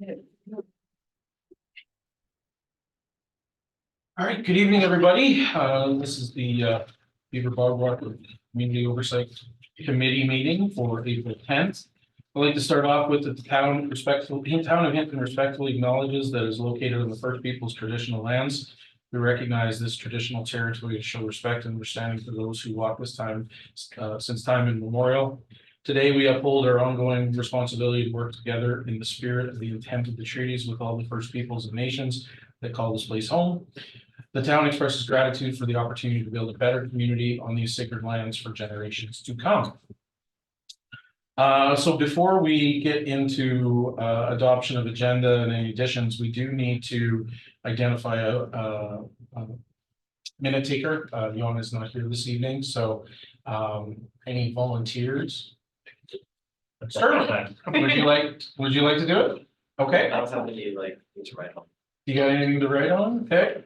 All right, good evening, everybody. This is the Beaver Boardwalk Community Oversight Committee meeting for April 10th. I'd like to start off with the town of Hinton respectfully acknowledges that it is located on the First Peoples traditional lands. We recognize this traditional territory to show respect and understanding for those who walk this time since time immemorial. Today, we uphold our ongoing responsibility to work together in the spirit of the intent of the treaties with all the First Peoples and nations that call this place home. The town expresses gratitude for the opportunity to build a better community on these sacred lands for generations to come. So before we get into adoption of agenda and any additions, we do need to identify a minute taker. Yon is not here this evening, so any volunteers? Certainly. Would you like to do it? Okay. I was having to to write on. You got anything to write on? Okay.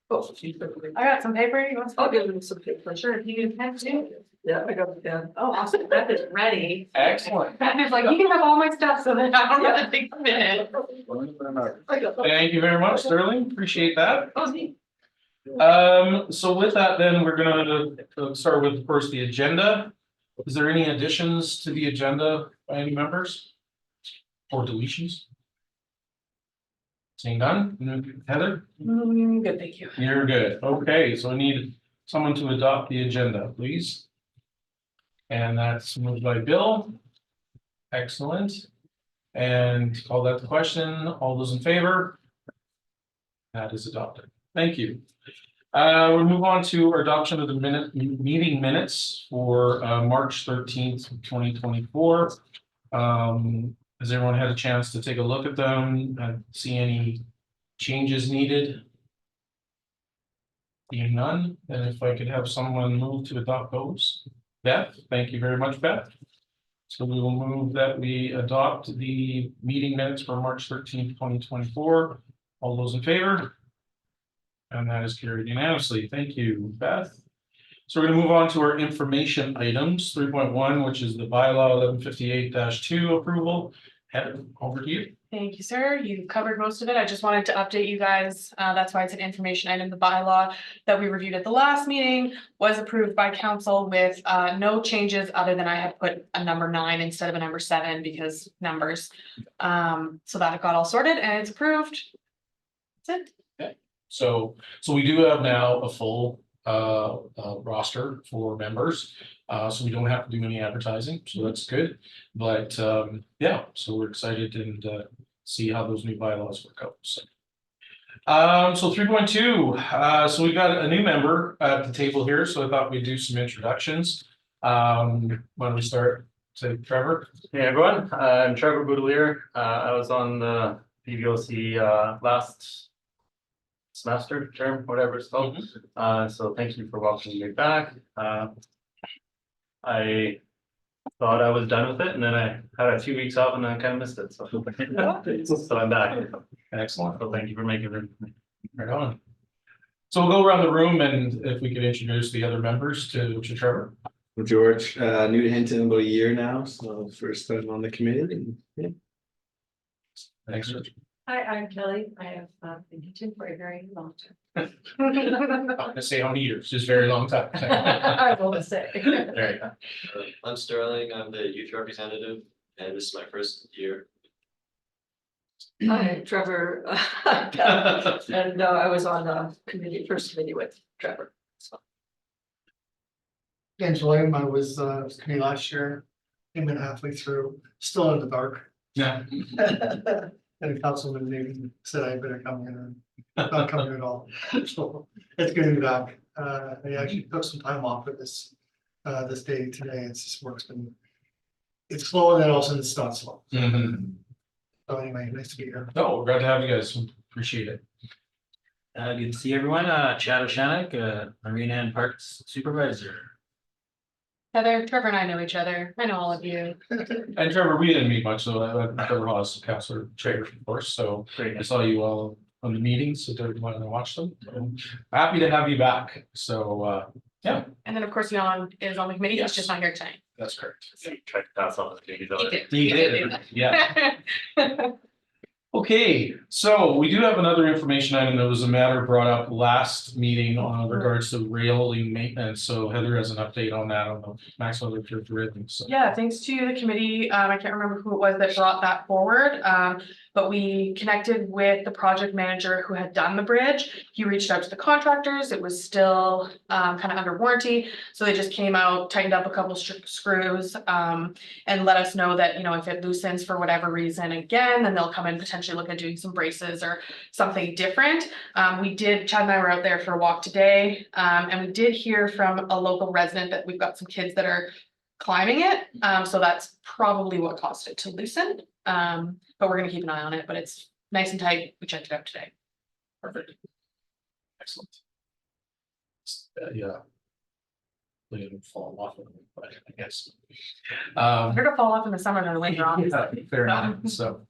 I got some paper. You want? I'll give them some paper. Sure. You can pen too. Yeah, I got the pen. Oh, awesome. Beth is ready. Excellent. Beth is like, you can have all my stuff so that I don't have to take a minute. I got the. Thank you very much, Sterling. Appreciate that. Oh, neat. So with that, then we're gonna start with, of course, the agenda. Is there any additions to the agenda by any members? Or deletions? Seeing none? Heather? Good, thank you. You're good. Okay, so I need someone to adopt the agenda, please. And that's moved by Bill. Excellent. And call that the question. All those in favor? That is adopted. Thank you. We'll move on to our adoption of the meeting minutes for March 13th, 2024. Has everyone had a chance to take a look at them and see any changes needed? Seeing none, then if I could have someone move to adopt those. Beth, thank you very much, Beth. So we will move that we adopt the meeting minutes for March 13th, 2024. All those in favor? And that is carried unanimously. Thank you, Beth. So we're going to move on to our information items, 3.1, which is the bylaw 1158-2 approval. Heather, over to you. Thank you, sir. You covered most of it. I just wanted to update you guys. That's why it's an information item. The bylaw that we reviewed at the last meeting was approved by council with no changes other than I had put a number 9 instead of a number 7 because numbers. So that got all sorted and it's approved. That's it. Okay. So we do have now a full roster for members. So we don't have to do any advertising, so that's good. But yeah, so we're excited and see how those new bylaws work out. So 3.2. So we've got a new member at the table here, so I thought we'd do some introductions. Why don't we start? So Trevor. Hey everyone, I'm Trevor Boudelier. I was on the PVOC last semester, term, whatever it's called. So thank you for welcoming me back. I thought I was done with it, and then I had a few weeks off, and then I kind of missed it. So, so I'm back. Excellent. So thank you for making room. Right on. So we'll go around the room, and if we could introduce the other members to Trevor. I'm George, new to Hinton about a year now, so first time on the committee. And, yeah. Thanks, George. Hi, I'm Kelly. I have been Hinton for a very long time. I'm not gonna say how many years, just very long time. I will say. There you go. I'm Sterling, I'm the youth representative, and this is my first year. Hi, Trevor. And I was on the first committee with Trevor. So. James William, I was committee last year, came in halfway through, still in the dark. Yeah. And the councilman maybe said I better come in, and not coming at all. So it's good to be back. I actually took some time off for this day today. It's just work's been, it's slow and then all of a sudden it's not slow. So anyway, nice to be here. No, we're glad to have you guys. Appreciate it. Good to see everyone. Chad O'Shannock, Marina and Parks Supervisor. Heather, Trevor and I know each other. I know all of you. And Trevor, we didn't meet much, so Trevor Haas, Councillor Trader, of course. So Great. I saw you all on the meetings, so did want to watch them. So happy to have you back. So yeah, And then of course, Jan is on the committee. Yes. He's just not here tonight. that's correct. So you tried to pass off the duties on He it. did. He did, yeah. Okay, so we do have another information item. There was a matter brought up last meeting on regards to railing maintenance. So Heather has an update on that on the maximum of your rhythm. So. Yeah, thanks to the committee. I can't remember who it was that brought that forward. But we connected with the project manager who had done the bridge. He reached out to the contractors. It was still kind of under warranty. So they just came out, tightened up a couple screws, and let us know that, you know, if it loosens for whatever reason again, then they'll come and potentially look at doing some braces or something different. Chad and I were out there for a walk today, and we did hear from a local resident that we've got some kids that are climbing it. So that's probably what caused it to loosen. But we're gonna keep an eye on it, but it's nice and tight. We checked it out today. Perfect. Excellent. Yeah. They didn't fall off of it, but I guess. They're gonna fall off in the summer than later on. Yeah, fair enough, so.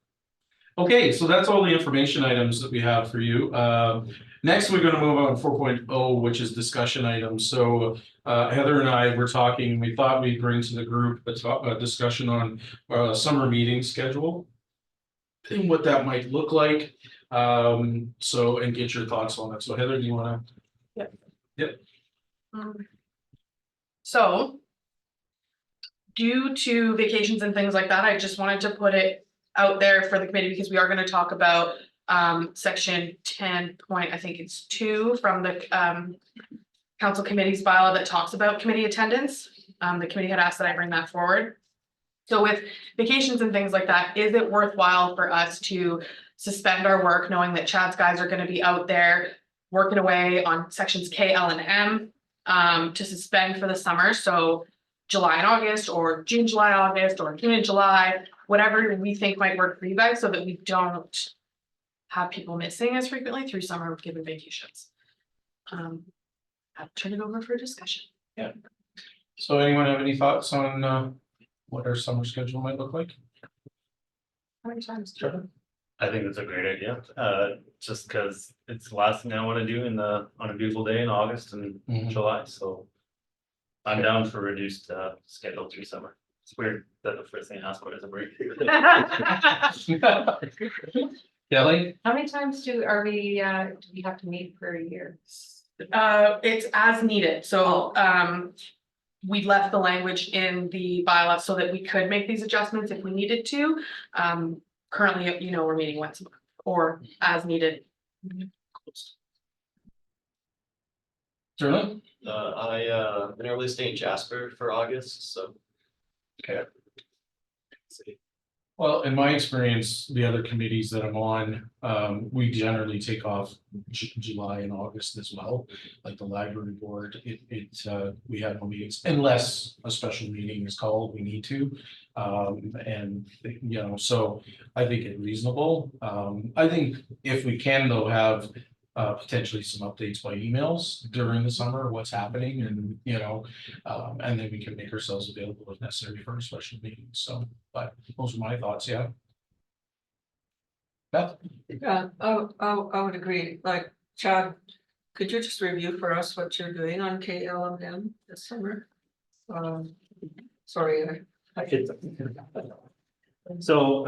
Okay, so that's all the information items that we have for you. Next, we're gonna move on 4.0, which is discussion items. So Heather and I were talking, we thought we'd bring to the group a discussion on summer meeting schedule. And what that might look like. So, and get your thoughts on it. So Heather, do you wanna? So due to vacations and things like that, I just wanted to put it out there for the committee because we are going to talk about section 10 point, I think it's 2 from the council committee's bylaw that talks about committee attendance. The committee had asked that I bring that forward. So with vacations and things like that, is it worthwhile for us to suspend our work knowing that Chad's guys are going to be out there working away on sections K, L, and M to suspend for the summer? So July and August, or June, July, August, or June and July, whatever we think might work for you guys, so that we don't have people missing as frequently through summer given vacations. I'll turn it over for discussion. Yeah. So anyone have any thoughts on what our summer schedule might look like? How many times? Trevor? I think that's a great idea, just because it's the last thing I want to do on a beautiful day in August and Mhm. July, so. I'm down for reduced schedule through summer. It's weird that the first thing I ask for is a break. Kelly? How many times do we have to meet per year? It's as needed, so we left the language in the bylaw so that we could make these adjustments if we needed to. Currently, you know, we're meeting once a month or as needed. Sterling? I normally stay in Jasper for August, so. Okay. See. Well, in my experience, the other committees that I'm on, we generally take off July and August as well. Like the library board, we have no meetings unless a special meeting is called, we need to. And, you know, so I think it's reasonable. I think if we can though have potentially some updates by emails during the summer, what's happening and, you know, and then we can make ourselves available if necessary for a special meeting. So, but those are my thoughts, yeah. Beth? Yeah, I would agree, like Chad, could you just review for us what you're doing on KLM this summer? Sorry. So,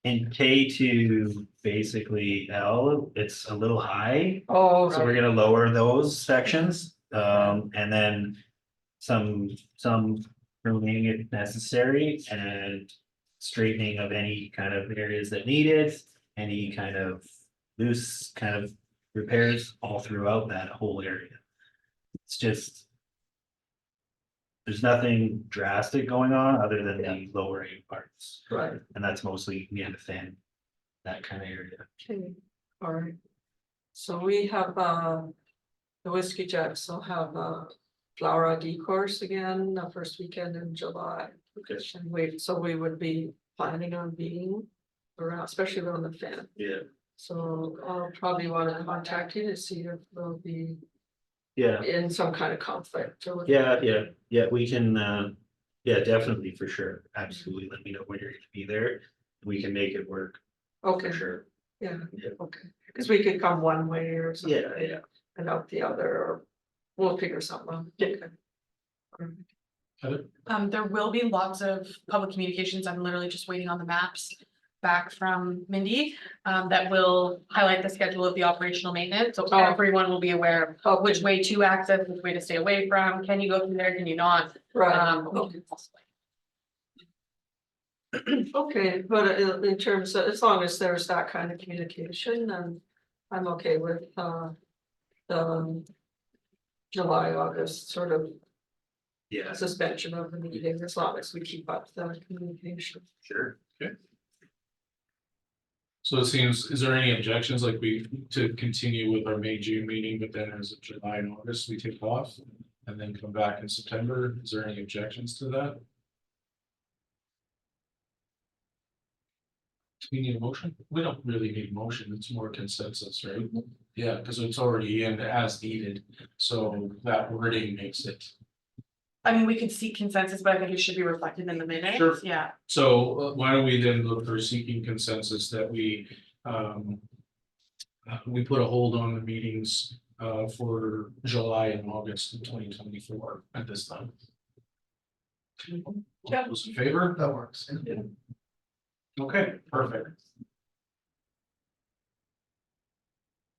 in K to basically L, it's a little high, Oh, so we're gonna lower those sections, and then some pruning if necessary, and straightening of any kind of areas that need it, any kind of loose kind of repairs all throughout that whole area. It's just there's nothing drastic going on other than the lowering parts. right, And that's mostly the end of fan, that kind of area. okay, all right. So we have the Whiskey Jacks will have Flower ID course again, the first weekend in July. Okay. And so we would be planning on being around, especially around the fan. Yeah. So I'll probably want to contact you to see if we'll be Yeah, in some kind of conflict or. yeah, we can, yeah, definitely, for sure, absolutely, let me know when you're gonna be there. We can make it work, Okay, for sure. yeah, Yeah. okay, because we could come one way or something. Yeah. And out the other, or we'll figure something out. Okay. There will be lots of public communications. I'm literally just waiting on the maps. back from Mindy, that will highlight the schedule of the operational maintenance, so Oh. everyone will be aware of Okay. which way to access, which way to stay away from, can you go through there, can you not? Right, We can- okay, but in terms of, as long as there's that kind of communication, then I'm okay with, the July, August sort of Yeah, suspension of the meeting, as long as we keep up the communication. sure. So it seems, is there any objections, like to continue with our May, June meeting, but then as of July and August, we take off? And then come back in September, is there any objections to that? Do we need a motion? We don't really need a motion, it's more consensus, right? Yeah, because it's already in as needed, so that wording makes it. I mean, we could seek consensus, but I think it should be reflected in the minutes. Sure. Yeah, So why don't we then look for seeking consensus that we put a hold on the meetings for July and August of 2024 at this time. Yeah. Those in favor? That works. Okay, perfect.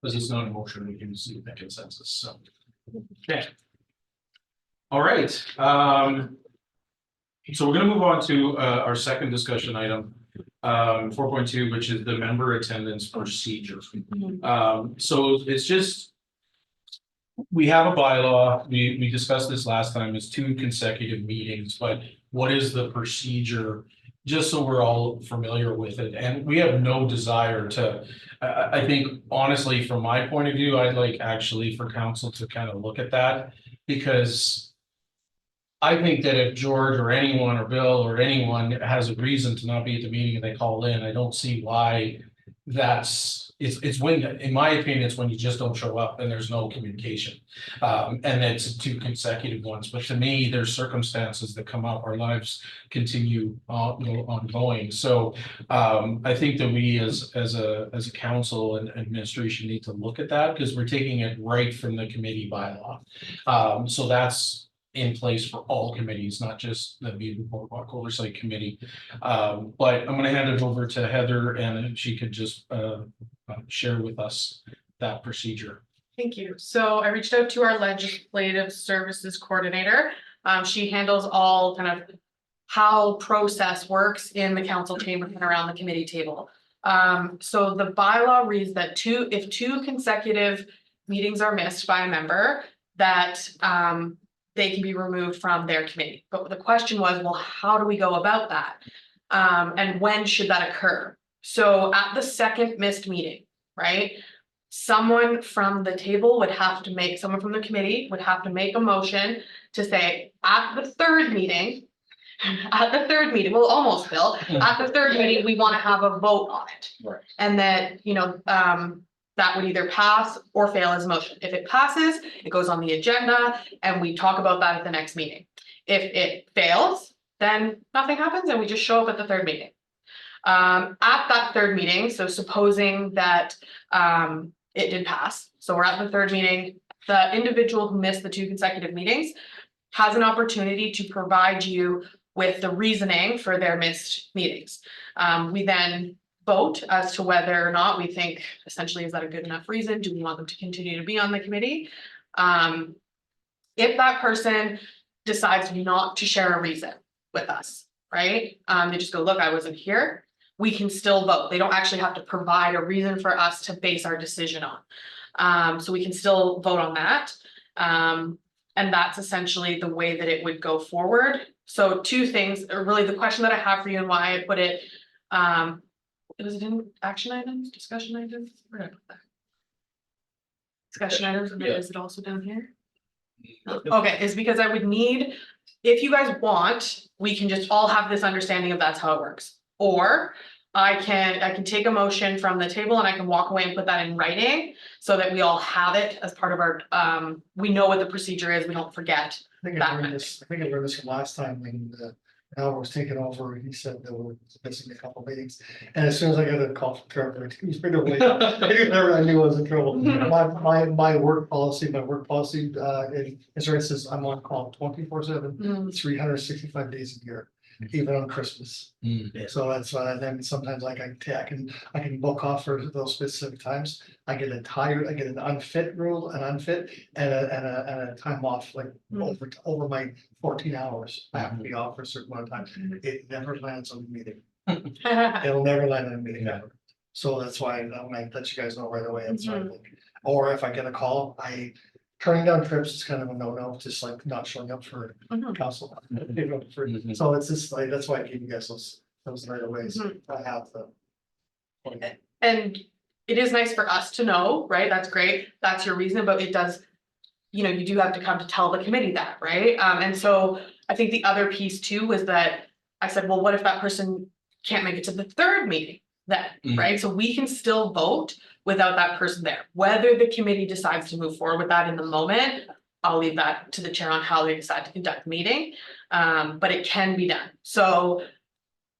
This is not a motion, we can see the consensus, so. Okay. All right, so we're gonna move on to our second discussion item. 4.2, which is the member attendance procedure. So it's just. We have a bylaw, we discussed this last time, it's 2 consecutive meetings, but what is the procedure? Just so we're all familiar with it, and we have no desire to, I think honestly, from my point of view, I'd like actually for council to kind of look at that. Because I think that if George or anyone or Bill or anyone has a reason to not be at the meeting and they call in, I don't see why it's when, in my opinion, it's when you just don't show up and there's no communication. And it's 2 consecutive ones, but to me, there's circumstances that come up, our lives continue ongoing. So I think that we as a council and administration need to look at that because we're taking it right from the committee bylaw. So that's in place for all committees, not just the Beaver Boardwalk Oversight Committee. But I'm gonna hand it over to Heather and if she could just share with us that procedure. thank you. So I reached out to our legislative services coordinator. She handles all kind of how process works in the council chamber and around the committee table. So the bylaw reads that if 2 consecutive meetings are missed by a member, that they can be removed from their committee. But the question was, well, how do we go about that? And when should that occur? So at the second missed meeting, right? Someone from the table would have to make, someone from the committee would have to make a motion to say, at the third meeting, well, almost Bill, at the third meeting, we want to have a vote on it. Right. And then, that would either pass or fail as a motion. If it passes, it goes on the agenda and we talk about that at the next meeting. If it fails, then nothing happens and we just show up at the third meeting. At that third meeting, so supposing that it did pass, so we're at the third meeting, the individual who missed the 2 consecutive meetings has an opportunity to provide you with the reasoning for their missed meetings. We then vote as to whether or not we think essentially, is that a good enough reason? Do we want them to continue to be on the committee? If that person decides not to share a reason with us, right? They just go, look, I wasn't here. We can still vote. They don't actually have to provide a reason for us to base our decision on. So we can still vote on that. And that's essentially the way that it would go forward. So 2 things, or really the question that I have for you and why I put it, was it in action items, discussion items? Where did I put that? Discussion items, and then is it also down here? Okay, is because I would need, if you guys want, we can just all have this understanding of that's how it works. Or I can take a motion from the table and I can walk away and put that in writing so that we all have it as part of our, we know what the procedure is, we don't forget. I think I learned this from last time when Al was taking over, he said there were missing a couple meetings. And as soon as I got a call from Trevor, he was right away. I knew I was in trouble. My work policy, in insurance says I'm on call 24/7, 365 days a year. even on Christmas. Mm. So that's why then sometimes like I can book off for those specific times. I get an unfit rule, an unfit and a time off like over my 14 hours. I have to be off for a certain amount of time. It never lands on the meeting. It'll never land on a meeting ever. So that's why I'm like, let you guys know right away. It's not like, or if I get a call, turning down trips is kind of a no-no, just like not showing up for council. You know, so it's just like, that's why I gave you guys those right away. So I have the. And it is nice for us to know, right? That's great. That's your reason, but it does. You do have to come to tell the committee that, right? And so I think the other piece too was that I said, well, what if that person can't make it to the third meeting then, right? So we can still vote without that person there. Whether the committee decides to move forward with that in the moment, I'll leave that to the chair on how they decide to conduct the meeting. But it can be done. So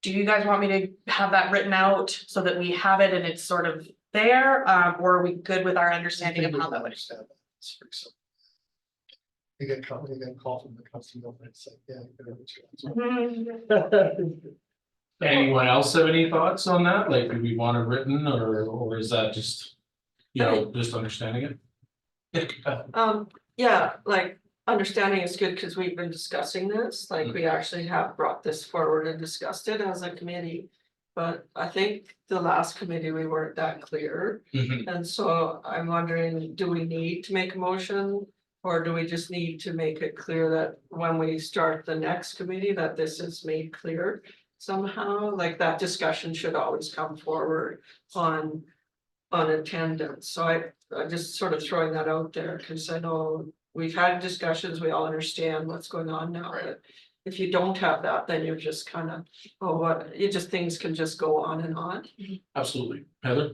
do you guys want me to have that written out so that we have it and it's sort of there? Or are we good with our understanding of how that would? You get a call from the customer and it's like, yeah. Anyone else have any thoughts on that? Like, do we want it written or is that just, just understanding it? Yeah, like, understanding is good because we've been discussing this, like, we actually have brought this forward and discussed it as a committee. But I think the last committee, we weren't that clear, and so I'm wondering, do we need to make a motion? Or do we just need to make it clear that when we start the next committee, that this is made clear somehow? Like that discussion should always come forward on attendance. So I just sort of throwing that out there, because I know we've had discussions, we all understand what's going on now. But if you don't have that, then you're just kind of, things can just go on and on. Absolutely. Heather?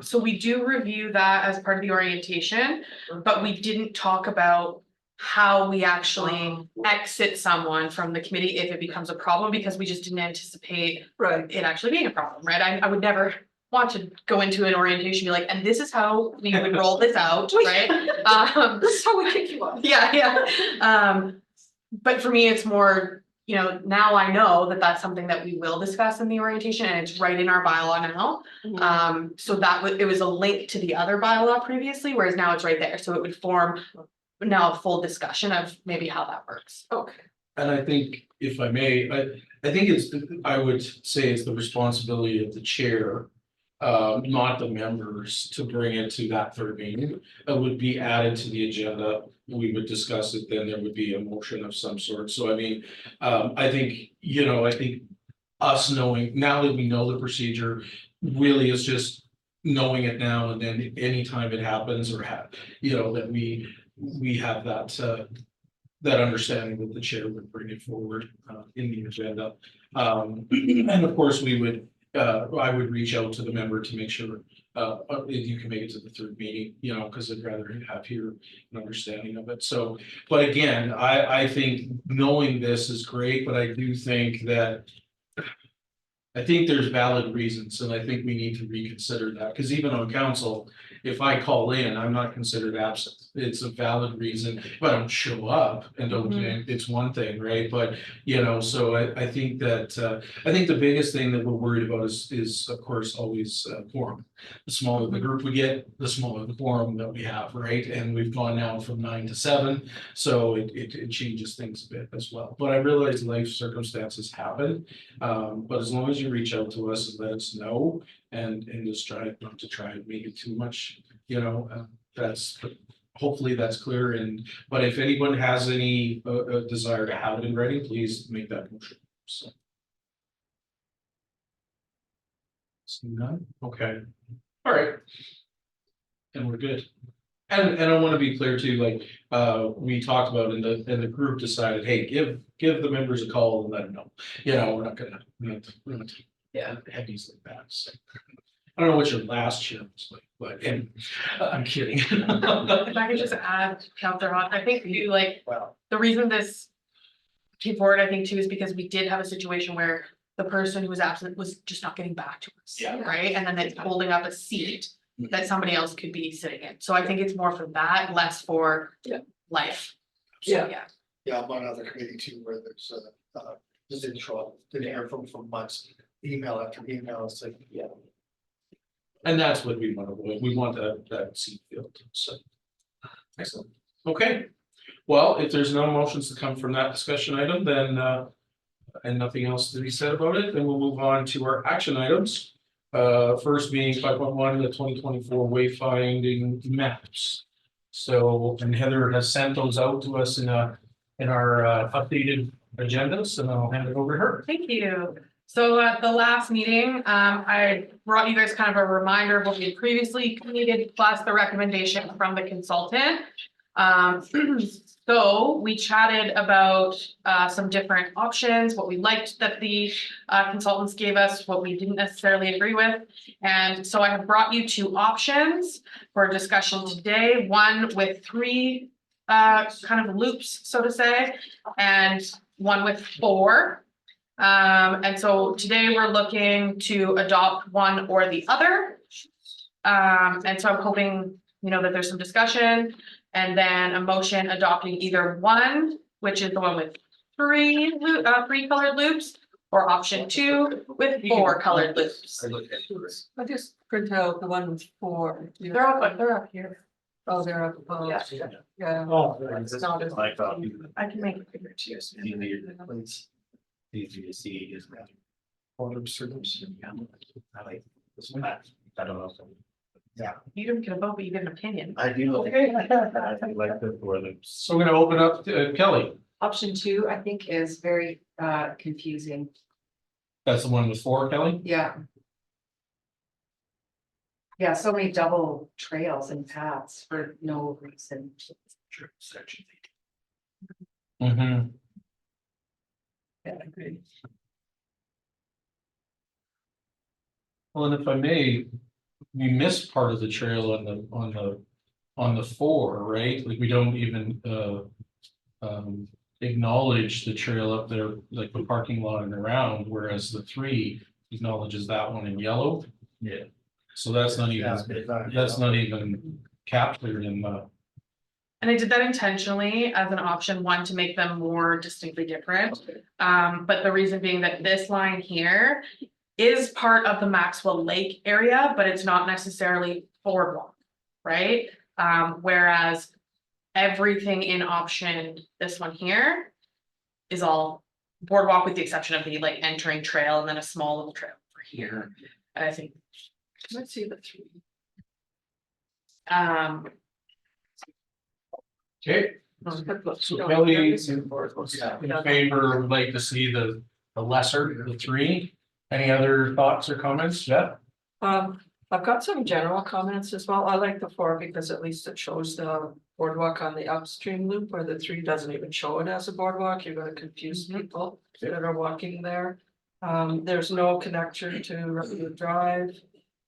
So we do review that as part of the orientation, but we didn't talk about how we actually exit someone from the committee if it becomes a problem, because we just didn't anticipate it actually being a problem, right? I would never want to go into an orientation, be like, and this is how we would roll this out, right? This is how we kick you off. Yeah. But for me, it's more, now I know that that's something that we will discuss in the orientation and it's right in our bylaw now. So it was a link to the other bylaw previously, whereas now it's right there. So it would form now a full discussion of maybe how that works. Okay. And I think, if I may, I think I would say it's the responsibility of the chair, not the members, to bring it to that third meeting. It would be added to the agenda. We would discuss it, then there would be a motion of some sort. So I mean, I think, I think us knowing, now that we know the procedure, really is just knowing it now, and then anytime it happens or that we have that understanding that the chair would bring it forward in the agenda. And of course, I would reach out to the member to make sure if you can make it to the third meeting, because I'd rather have here an understanding of it. So, but again, I think knowing this is great, but I do think that there's valid reasons, and I think we need to reconsider that, because even on council, if I call in, I'm not considered absent. It's a valid reason. If I don't show up and don't, it's one thing, right? But, so I think that, I think the biggest thing that we're worried about is of course, always quorum. The smaller the group we get, the smaller the quorum that we have, right? And we've gone now from 9 to 7, so it changes things a bit as well. But I realize life circumstances happen, but as long as you reach out to us and let us know, and just try not to try and make it too much, that's hopefully that's clear. But if anyone has any desire to have it in writing, please make that motion. So. None? Okay. All right. And we're good. And I want to be clear too, like we talked about and the group decided, hey, give the members a call and let them know. We're not gonna heavies like that. So. I don't know what your last year was like, but I'm kidding. If I could just add, Counselor Hawk, I think the reason this came forward, I think too, is because we did have a situation where the person who was absent was just not getting back to us, right? And then it's holding up a seat that somebody else could be sitting in. So I think it's more for that, less for life. So, Yeah, I'm on another committee too, where there's Just didn't show up, didn't hear from months, email after email, it's like, yeah. And that's what we want to avoid. We want that seat filled, so. Excellent. Okay. Well, if there's no motions to come from that discussion item, then, and nothing else to be said about it, then we'll move on to our action items. First being 5.1, the 2024 wayfinding maps. So, and Heather has sent those out to us in our updated agendas, and I'll hand it over to her. Thank you. So at the last meeting, I brought you guys kind of a reminder of what we had previously communicated, plus the recommendation from the consultant. So we chatted about some different options, what we liked that the consultants gave us, what we didn't necessarily agree with. And so I have brought you 2 options for discussion today, one with 3 kind of loops, so to say, and one with 4. And so today we're looking to adopt one or the other. And so I'm hoping, that there's some discussion and then a motion adopting either one, which is the one with 3 colored loops, or option 2 with 4 colored loops. I just print out the one with 4. They're up here. Oh, they're up above. Yeah. Yeah. Oh, It's not as. Like, I can make it bigger too. easy to see is that. I like this one. I don't know. Yeah, You didn't get a vote, but you get an opinion. I do. I like the 4 loops. So we're gonna open up to Kelly. Option 2, I think, is very confusing. That's the one with 4, Kelly? Yeah. Yeah, so many double trails and paths for no reason. Section. Mm-hmm. Yeah, I agree. Well, and if I may, we missed part of the trail on the 4, right? Like we don't even acknowledge the trail up there, like the parking lot and around, whereas the 3 acknowledges that one in yellow. Yeah. So that's not even, that's not even captured in the. And I did that intentionally as an option 1 to make them more distinctly different. But the reason being that this line here is part of the Maxwell Lake area, but it's not necessarily Boardwalk, right? Whereas everything in option, this one here, is all Boardwalk with the exception of the like entering trail and then a small little trail over here. And I think, Let's see the 3. Okay, so Kelly in favor, would like to see the lesser, the 3. Any other thoughts or comments? Yeah. I've got some general comments as well. I like the 4 because at least it shows the boardwalk on the upstream loop, where the 3 doesn't even show it as a boardwalk. You're gonna confuse people that are walking there. There's no connection to Redwood Drive.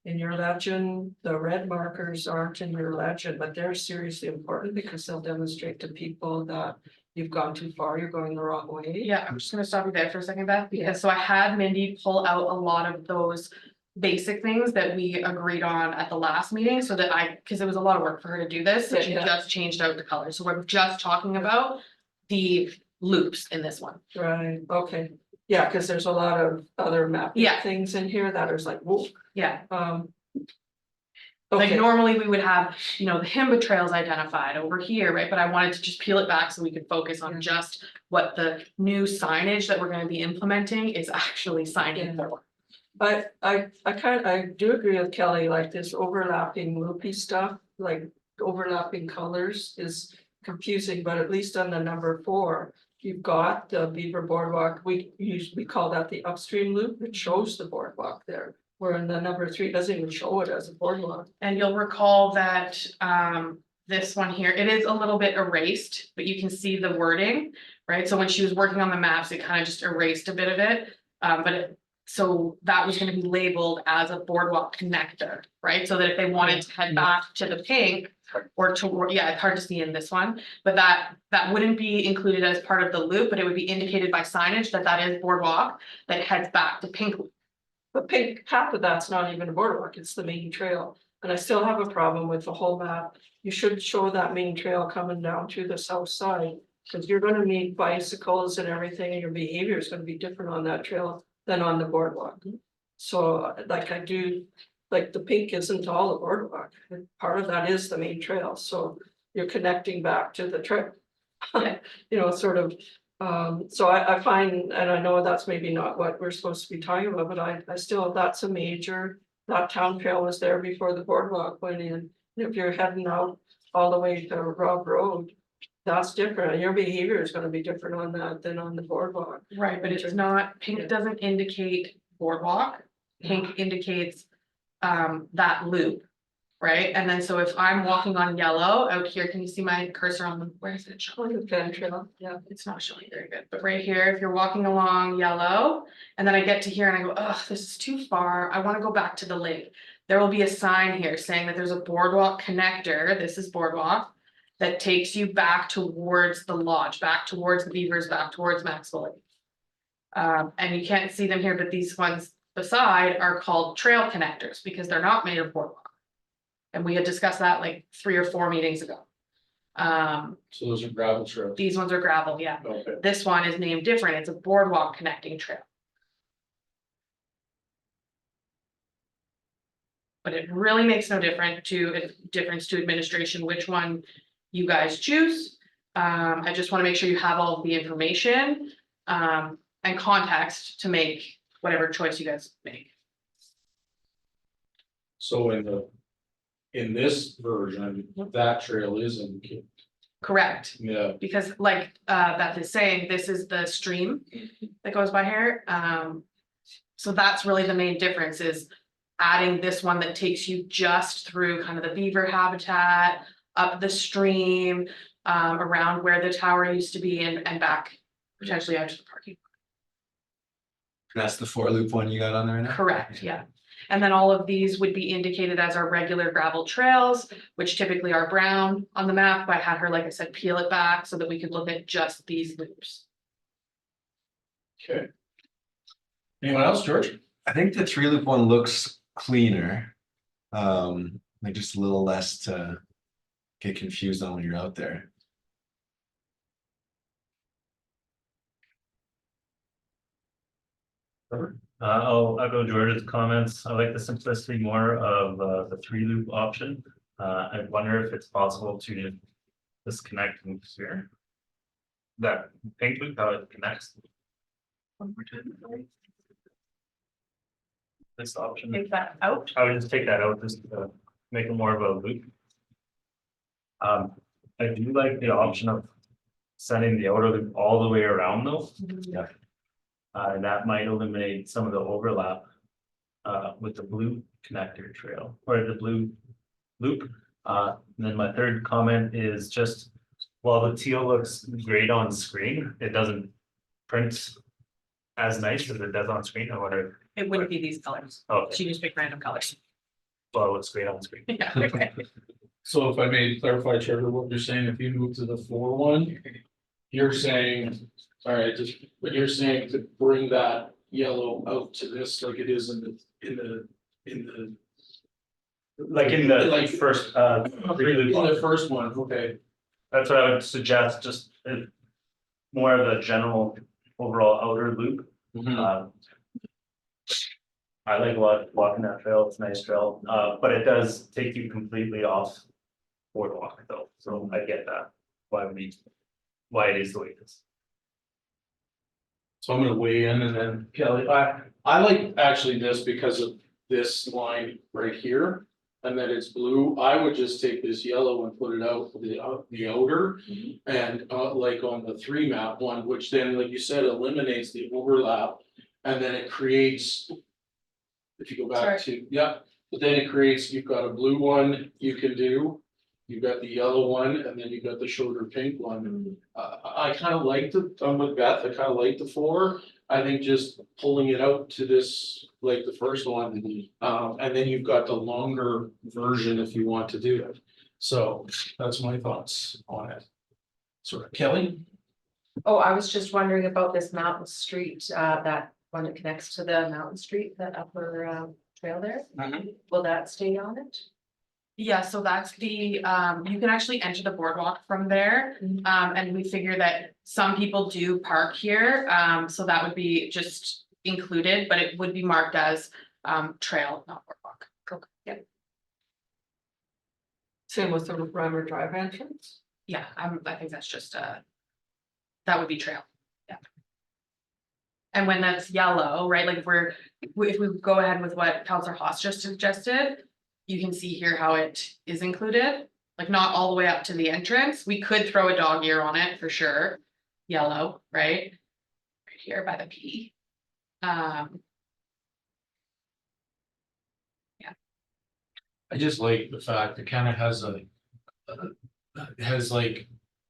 In your legend, the red markers aren't in your legend, but they're seriously important because they'll demonstrate to people that you've gone too far, you're going the wrong way. yeah, I'm just gonna stop you there for a second, Beth, because so I had Mindy pull out a lot of those basic things that we agreed on at the last meeting, so that because it was a lot of work for her to do this, so she Yeah. just changed out the color. So we're just talking about the loops in this one. Right, okay. Yeah, because there's a lot of other mapping Yeah. things in here that is like, whoa. Yeah, Okay. like normally we would have, the Himba trails identified over here, right? But I wanted to just peel it back so we could focus on Yeah. just what the new signage that we're gonna be implementing is actually signing Yeah. for. But I do agree with Kelly, like this overlapping loopy stuff, like overlapping colors is confusing, but at least on the number 4. You've got the Beaver Boardwalk, we usually call that the upstream loop, it shows the boardwalk there. Where in the number 3 doesn't even show it as a boardwalk. And you'll recall that this one here, it is a little bit erased, but you can see the wording, right? So when she was working on the maps, it kind of just erased a bit of it. So that was gonna be labeled as a boardwalk connector, right? So that if they wanted to head back to the pink or to, yeah, it's hard to see in this one, but that wouldn't be included as part of the loop, but it would be indicated by signage that is boardwalk that heads back to pink. But pink, half of that's not even a boardwalk, it's the main trail. And I still have a problem with the whole map. You should show that main trail coming down to the south side. Cause you're gonna meet bicycles and everything, and your behavior is gonna be different on that trail than on the boardwalk. So like I do, like the pink isn't all the boardwalk, part of that is the main trail, so you're connecting back to the trip. You know, sort of, so I find, and I know that's maybe not what we're supposed to be talking about, but I still, that's a major. That town trail was there before the boardwalk went in, if you're heading out all the way to Rob Road. That's different, your behavior is gonna be different on that than on the boardwalk. Right, but it's not, pink doesn't indicate boardwalk, pink indicates that loop. Right, and then so if I'm walking on yellow out here, can you see my cursor on the, where is it showing? On the Van Trail, yeah. It's not showing very good, but right here, if you're walking along yellow, and then I get to here and I go, oh, this is too far, I wanna go back to the lake. There will be a sign here saying that there's a boardwalk connector, this is boardwalk. That takes you back towards the lodge, back towards the Beavers, back towards Maxwell Lake. And you can't see them here, but these ones beside are called trail connectors because they're not made of boardwalk. And we had discussed that like 3 or 4 meetings ago. So those are gravel trails. These ones are gravel, yeah. Okay. This one is named different, it's a boardwalk connecting trail. But it really makes no difference to administration which one you guys choose. I just want to make sure you have all of the information and context to make whatever choice you guys make. So in this version, that trail isn't, Correct, yeah, because like Beth is saying, this is the stream that goes by here. So that's really the main difference is adding this one that takes you just through kind of the beaver habitat, up the stream, around where the tower used to be and back potentially out to the parking. That's the 4-loop one you got on there now? Correct, yeah. And then all of these would be indicated as our regular gravel trails, which typically are brown on the map. I had her, like I said, peel it back so that we could look at just these loops. okay. Anyone else, George? I think the 3-loop one looks cleaner. Like just a little less to get confused on when you're out there. I'll echo George's comments. I like the simplicity more of the 3-loop option. I wonder if it's possible to disconnect loops here. That pink loop, how it connects. This option, Take that out. I would just take that out, just to make it more of a loop. I do like the option of sending the outer loop all the way around though. Yeah. And that might eliminate some of the overlap with the blue connector trail or the blue loop. And then my third comment is just while the teal looks great on screen, it doesn't print as nice as it does on screen. I wonder, It wouldn't be these colors. oh, She just picked random colors. well, it looks great on screen. Yeah, okay. So if I may clarify, Trevor, what you're saying, if you move to the 4-1, you're saying, sorry, but you're saying to bring that yellow out to this like it is in the. Like in the Like- first In three-loop. the first one, okay, That's what I would suggest, just more of a general overall outer loop. I like walking that trail, it's a nice trail, but it does take you completely off boardwalk though, so I get that. Why it is the way it is. so I'm gonna weigh in and then Kelly, I like actually this because of this line right here. And that it's blue, I would just take this yellow and put it out the outer. And like on the 3 map one, which then, like you said, eliminates the overlap. And then it creates. If you go back to, yeah, but then it creates, you've got a blue one you can do. You've got the yellow one and then you've got the shorter pink one. I kind of like I'm with Beth, I kind of like the 4. I think just pulling it out to this, like the first one, and then you've got the longer version if you want to do it. So that's my thoughts on it. So Kelly? Oh, I was just wondering about this Mountain Street, that one that connects to the Mountain Street, that upper trail there. Will that stay on it? Yeah, so that's the, you can actually enter the boardwalk from there. And we figure that some people do park here, so that would be just included, but it would be marked as, trail, not boardwalk. Yeah, Same with the Reimer Drive entrance. yeah, I think that's just, that would be trail, yeah. And when that's yellow, right, like if we go ahead with what Councilor Haas just suggested, you can see here how it is included, like not all the way up to the entrance. We could throw a dog ear on it for sure. Yellow, right? Right here by the P. I just like the fact it kind of has has like,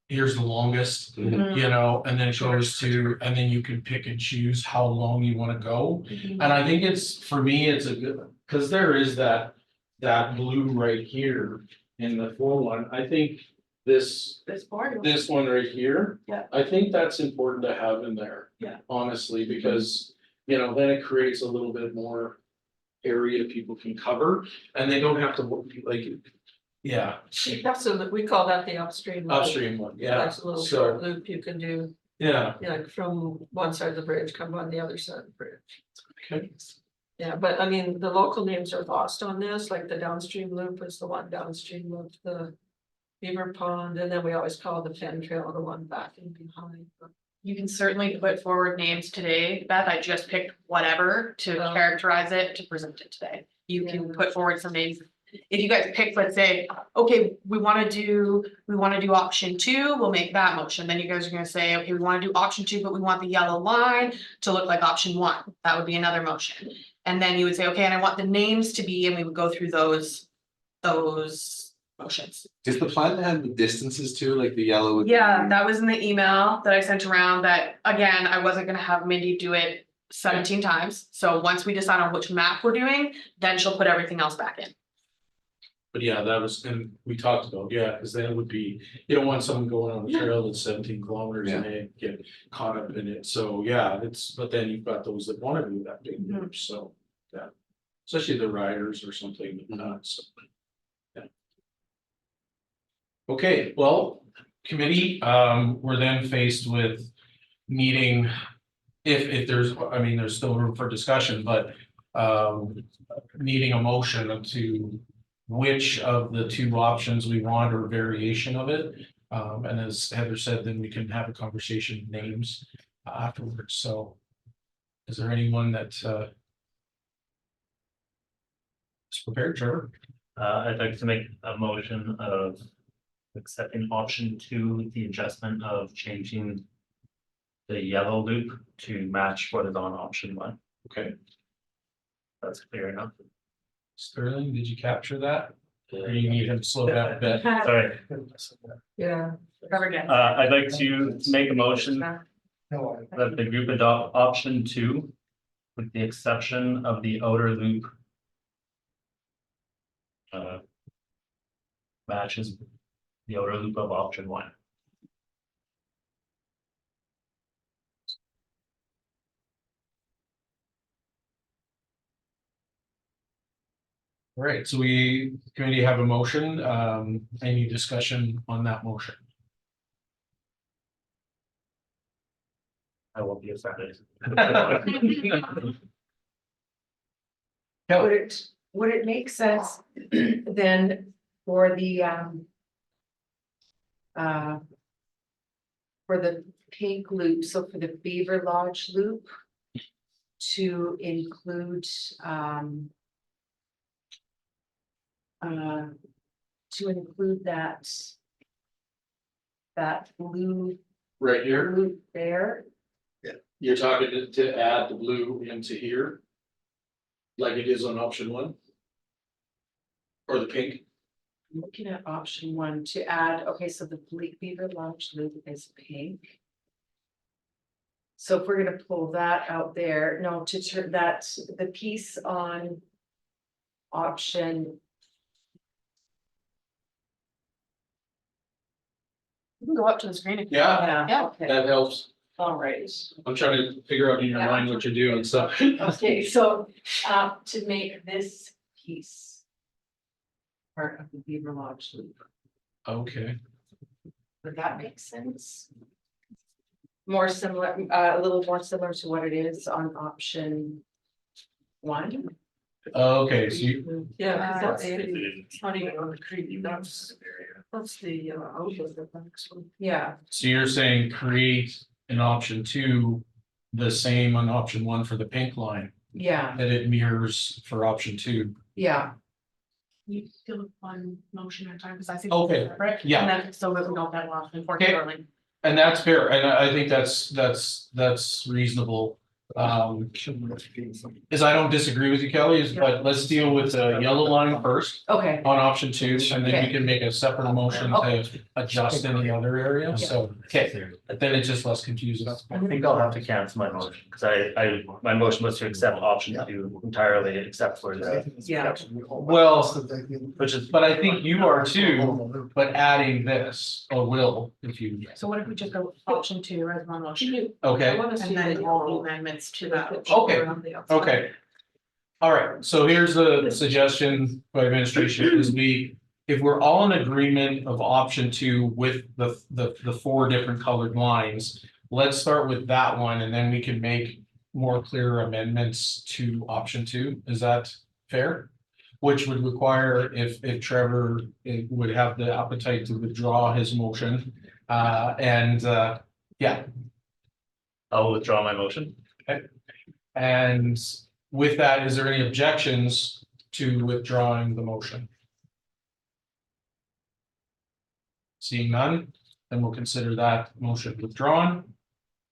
here's the longest, you know, and then it goes to, and then you can pick and choose how long you want to go. And I think it's, for me, it's a good, because there is that blue right here in the full one. I think this one right here. Yeah. I think that's important to have in there. Yeah. Honestly, because, you know, then it creates a little bit more area people can cover, and they don't have to, like, yeah, That's we call that the upstream. loop. upstream one, yeah, That's a little so, short loop you can do, yeah. like from one side of the bridge, come on the other side of the bridge. Okay. Yeah, but I mean, the local names are lost on this, like the downstream loop is the one downstream of the Beaver Pond, and then we always call the Penn Trail the one back in behind. You can certainly put forward names today, Beth. I just picked whatever to Oh. characterize it, to present it today. You can put forward some names. If you guys pick, let's say, okay, we wanna do option 2, we'll make that motion. Then you guys are gonna say, okay, we wanna do option 2, but we want the yellow line to look like option 1. That would be another motion. And then you would say, okay, and I want the names to be, and we would go through those motions. Does the plan have the distances too, like the yellow? would- Yeah, that was in the email that I sent around that, again, I wasn't gonna have Mindy do it 17 times. So once we decide on which map we're doing, then she'll put everything else back in. But yeah, that was, and we talked about, yeah, because then it would be, you don't want someone going on a trail that's 17 kilometers and they get caught up in it, so yeah, but then you've got those that want to do that big loop, so, yeah. Especially the riders or something, so. Yeah. Okay, well, committee, we're then faced with needing, if there's, I mean, there's still room for discussion, but needing a motion to which of the 2 options we want or variation of it. And as Heather said, then we can have a conversation of names afterwards, so. Is there anyone that is prepared, Trevor? I'd like to make a motion of accepting option 2 with the adjustment of changing the yellow loop to match what is on option 1. Okay, That's clear enough. Sterling, did you capture that? Or you need him to slow down a bit? Sorry, Yeah. Cover again. I'd like to make a motion No, that the group adopt option 2 with the exception of the outer loop. Matches the outer loop of option 1. All right, so we committee have a motion, any discussion on that motion? I won't be offended. Would it make sense then for the pink loop, so for the Beaver Lodge loop? To include that blue Right here, loop there? you're talking to add the blue into here? Like it is on option 1? Or the pink? I'm looking at option 1 to add, okay, so the Beaver Lodge loop is pink. So if we're gonna pull that out there, no, to turn that, the piece on option, You can go up to the screen if you Yeah, Yeah. okay, that helps. all right. I'm trying to figure out in your mind what you're doing, so. Okay, so to make this piece part of the Beaver Lodge loop. Okay, Would that make sense? More similar, a little more similar to what it is on option one. okay, so you, Yeah, 'cause that's Uh, it's not even on the creek, that's the outlet of the next one. Yeah, so you're saying create an option two. The same on option one for the pink line, yeah, that it mirrors for option two. yeah, You do one motion at a time, because I see. Okay, Separate, yeah. And then, so that we don't get lost, unfortunately. And that's fair, and I think that's reasonable. Is I don't disagree with you, Kelly, but let's deal with the yellow line first okay, on option two, and then we Okay. can make a separate motion to adjust in the other area, so, okay. Then it's just less confusing. I think I'll have to cancel my motion, because my motion was to accept option two entirely, except for the. Yeah. Well, which is, but I think you are too, but adding this, or will, if you, So what if we just go option two as one motion, I okay, wanna see and then the all amendments to that? Okay, around the outside. okay. All right, so here's the suggestion by administration is if we're all in agreement of option two with the four different colored lines. Let's start with that one and then we can make more clear amendments to option two. Is that fair? Which would require if Trevor would have the appetite to withdraw his motion. Yeah, I'll withdraw my motion. and with that, is there any objections to withdrawing the motion? Seeing none, then we'll consider that motion withdrawn.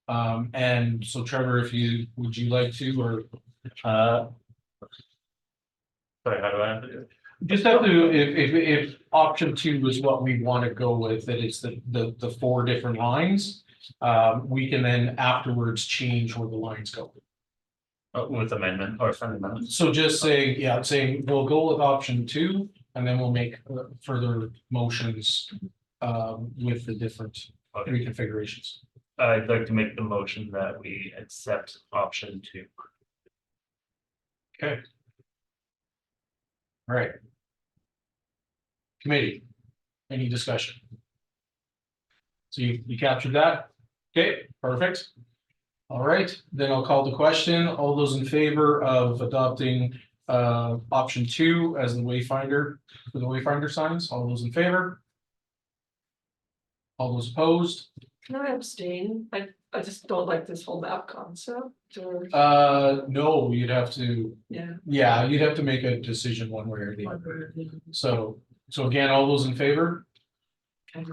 And so Trevor, would you like to, or Sorry, how do I have to do it? just have to, if option two is what we want to go with, that it's the four different lines. We can then afterwards change where the lines go. With amendment or friendly amendment? So just saying we'll go with option two, and then we'll make further motions. With the different reconfigurations. I'd like to make the motion that we accept option two. Okay. All right. Committee, any discussion? So you captured that? Okay, perfect. All right, then I'll call the question. All those in favor of adopting option two as the wayfinder for the wayfinder signs, all those in favor? All those opposed? Can I abstain? I just don't like this whole map concept or, No, you'd have to, yeah. you'd have to make a decision one way or the other. So again, all those in favor? Okay.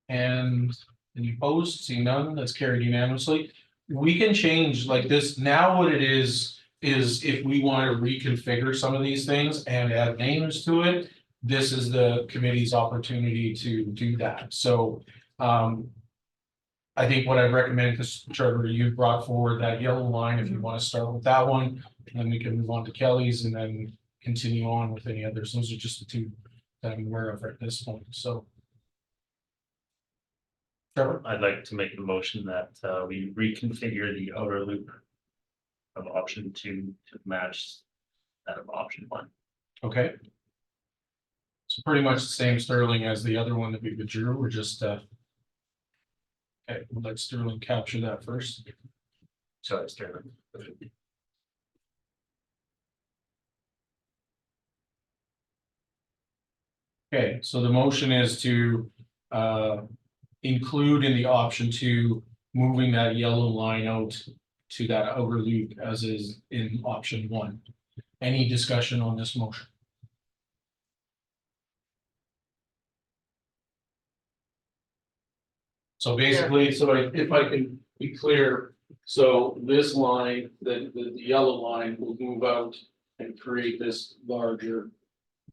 And any opposed? Seeing none, that's carried unanimously. We can change like this. Now what it is if we want to reconfigure some of these things and add names to it, this is the committee's opportunity to do that. So I think what I recommend, because Trevor, you brought forward that yellow line, if you want to start with that one, then we can move on to Kelly's and then continue on with any others. Those are just the two that I'm aware of at this point, so. Trevor, I'd like to make the motion that we reconfigure the outer loop of option two to match that of option one. okay. So pretty much the same Sterling as the other one that we withdrew, we're just okay, we'll let Sterling capture that first. So it's Sterling. Okay, so the motion is to include in the option two, moving that yellow line out to that outer loop as is in option one. Any discussion on this motion? So basically, so if I can be clear, so this line, the yellow line will move out and create this larger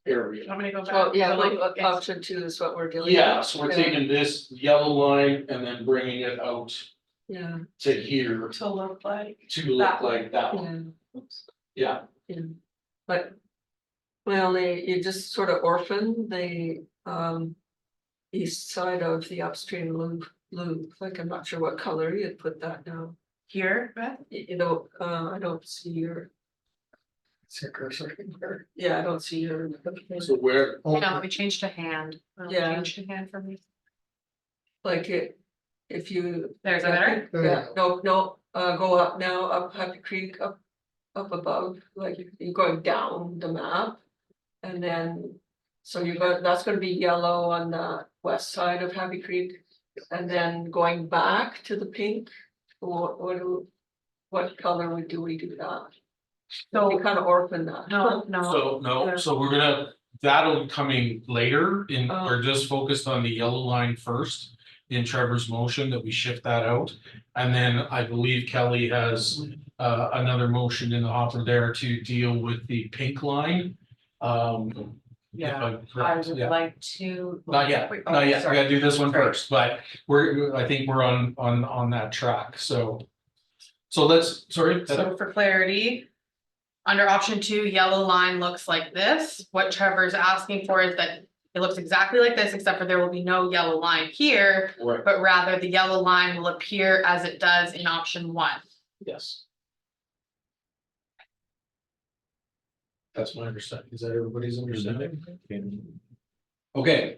area. I'm gonna go back. Well, yeah, So, like, like it's- option two is what we're doing. Yeah, so we're taking this yellow line and then bringing it out Yeah, to here To look like. to look like that one. yeah, Yeah, yeah. But you just sort of orphan the east side of the upstream loop, like I'm not sure what color you'd put that now. Here, Beth? I don't see your. See a cursor here. Yeah, I don't see your. So where, Oh, No, we changed to hand. Yeah. Changed to hand for me. Like it, if you. There's a better. Yeah, no, go up now, up Happy Creek, up above, like you're going down the map. And then, so you're going, that's gonna be yellow on the west side of Happy Creek. And then going back to the pink, what color do we do that? So we kind of orphan that. No. so we're gonna, that'll be coming later in, Oh. we're just focused on the yellow line first. In Trevor's motion that we shift that out, and then I believe Kelly has another motion in the hopper there to deal with the pink line. If Yeah, I'm I correct, would yeah. like to. Not yet, Wait, not yet, we sorry. gotta do this one Sorry. first, but I think we're on that track, so. So let's, sorry, So for clarity. Under option 2, yellow line looks like this. What Trevor's asking for is that it looks exactly like this, except for there will be no yellow line here, right, but rather the yellow line will appear as it does in option 1. yes. That's my understanding, is that everybody's understanding? Okay.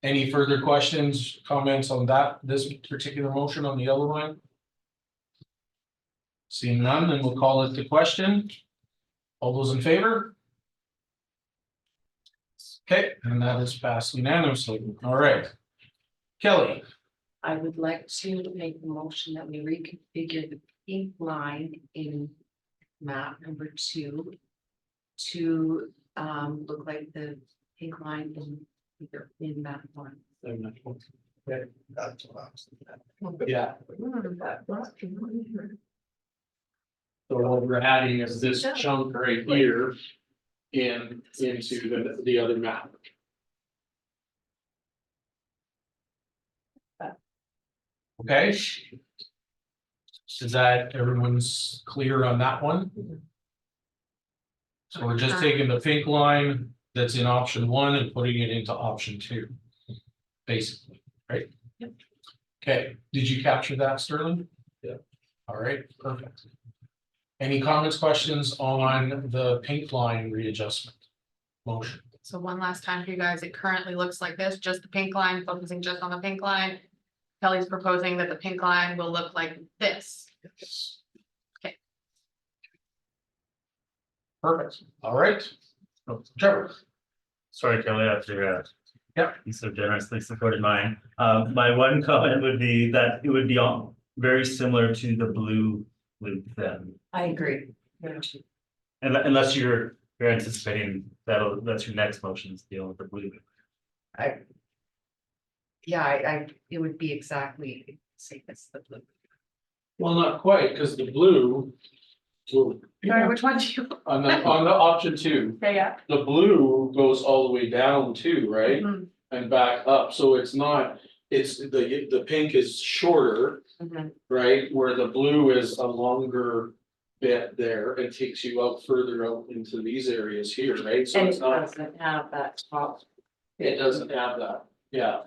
Any further questions, comments on that, this particular motion on the yellow line? Seeing none, then we'll call it the question. All those in favor? Okay, and that is passed unanimously, all right. Kelly, I would like to make the motion that we reconfigure the pink line in map number 2. To look like the pink line in map 1. That's what I was thinking. yeah, so what we're adding is this chunk right here. Into the other map. Okay. Is that everyone's clear on that one? So we're just taking the pink line that's in option 1 and putting it into option 2. Basically, right? Yep. Okay, did you capture that, Sterling? Yeah. All right, perfect. Any comments, questions on the pink line readjustment? Motion. So one last time for you guys, it currently looks like this, just the pink line, focusing just on the pink line. Kelly's proposing that the pink line will look like this. Okay. Perfect, all right. Trevor. Sorry, Kelly, after Yep. you so generously supported mine. My one comment would be that it would be all very similar to the blue loop then. I agree. And unless you're anticipating that's your next motion is dealing with the blue loop. Yeah, it would be exactly the same as the blue. Well, not quite, because the blue. Sorry, which one do you? On the option 2, Yeah. the blue goes all the way down too, right? Mhm. And back up, so it's not, it's the pink is shorter, right? Where the blue is a longer bit there, it takes you out further out into these areas here, right? So And it's it not, doesn't have that top. it doesn't have that, yeah.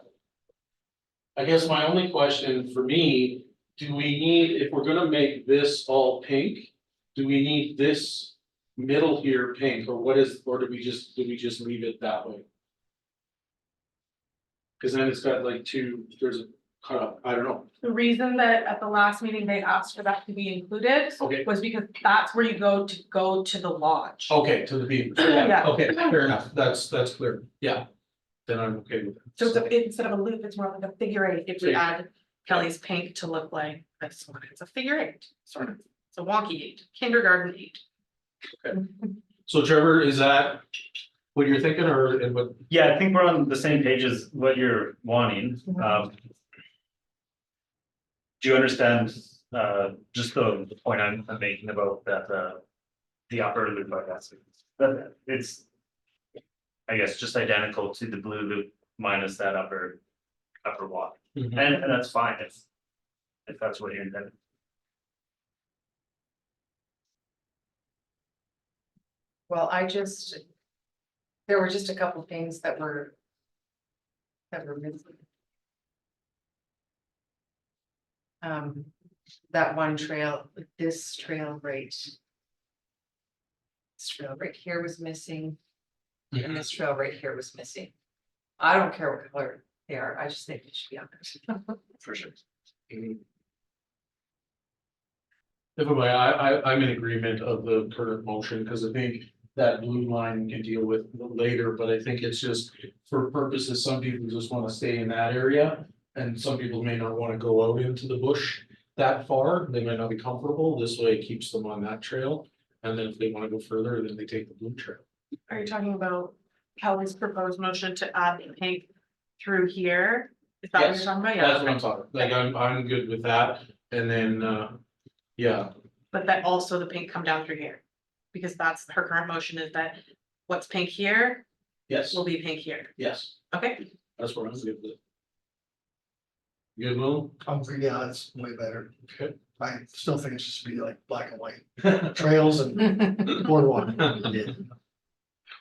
I guess my only question for me, do we need, if we're gonna make this all pink, do we need this middle here pink, or what is, or do we just leave it that way? Cause then it's got like there's a cut, I don't know, The reason that at the last meeting they asked for that to be included okay, was because that's where you go to the lodge. okay, to the Beaver, Yeah. okay, fair enough, that's clear, yeah. Then I'm okay with it. So instead of a loop, it's more like a figure 8 if we add Kelly's pink to look like this one. It's a figure 8, sort of. It's a wonky 8, kindergarten 8. So Trevor, is that what you're thinking, or what? Yeah, I think we're on the same page as what you're wanting. Do you understand just the point I'm making about that the upper loop, I guess, that it's I guess just identical to the blue loop minus that upper walk. And that's fine if that's what you're intending. Well, there were just a couple things that were missing. That one trail, this trail right This trail right here was missing, Mhm. and this trail right here was missing. I don't care what color they are, I just think it should be on there. For sure. Anyway, I'm in agreement of the current motion, because I think that blue line we can deal with later, but I think it's just for purposes, some people just want to stay in that area. And some people may not want to go out into the bush that far, they might not be comfortable, this way it keeps them on that trail. And then if they want to go further, then they take the blue trail. Are you talking about Kelly's proposed motion to add the pink through here? Is that what Yes, you're talking about? That's what Yeah, I'm talking, like, I'm good with that, and then, yeah, but that also the pink come down through here. Because that's her current motion is that what's pink here yes, will be pink here. yes, Okay, that's what I'm good with. Good, Will? Yeah, it's way better. Okay. I still think it should be like black and white trails and boardwalk.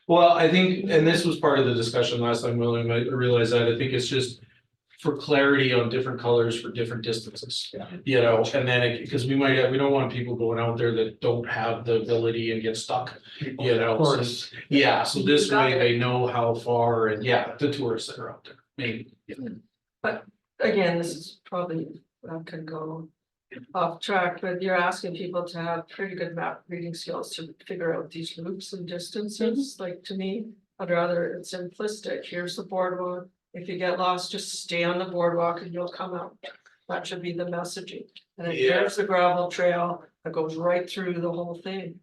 Well, I think, and this was part of the discussion last time, William, I realized that, I think it's just for clarity on different colors for different distances. Yeah. You know, and then, because we might have, we don't want people going out there that don't have the ability and get stuck, you know. Of course. Yeah, so this You got way it. they know how far, and yeah, the tourists that are out there, maybe. Again, this is probably, I could go off track, but you're asking people to have pretty good map reading skills to figure out these loops and distances, like to me, I'd rather it's simplistic, here's the boardwalk. If you get lost, just stay on the boardwalk and you'll come out, that should be the messaging. And then Yeah. here's the gravel trail that goes right through the whole thing.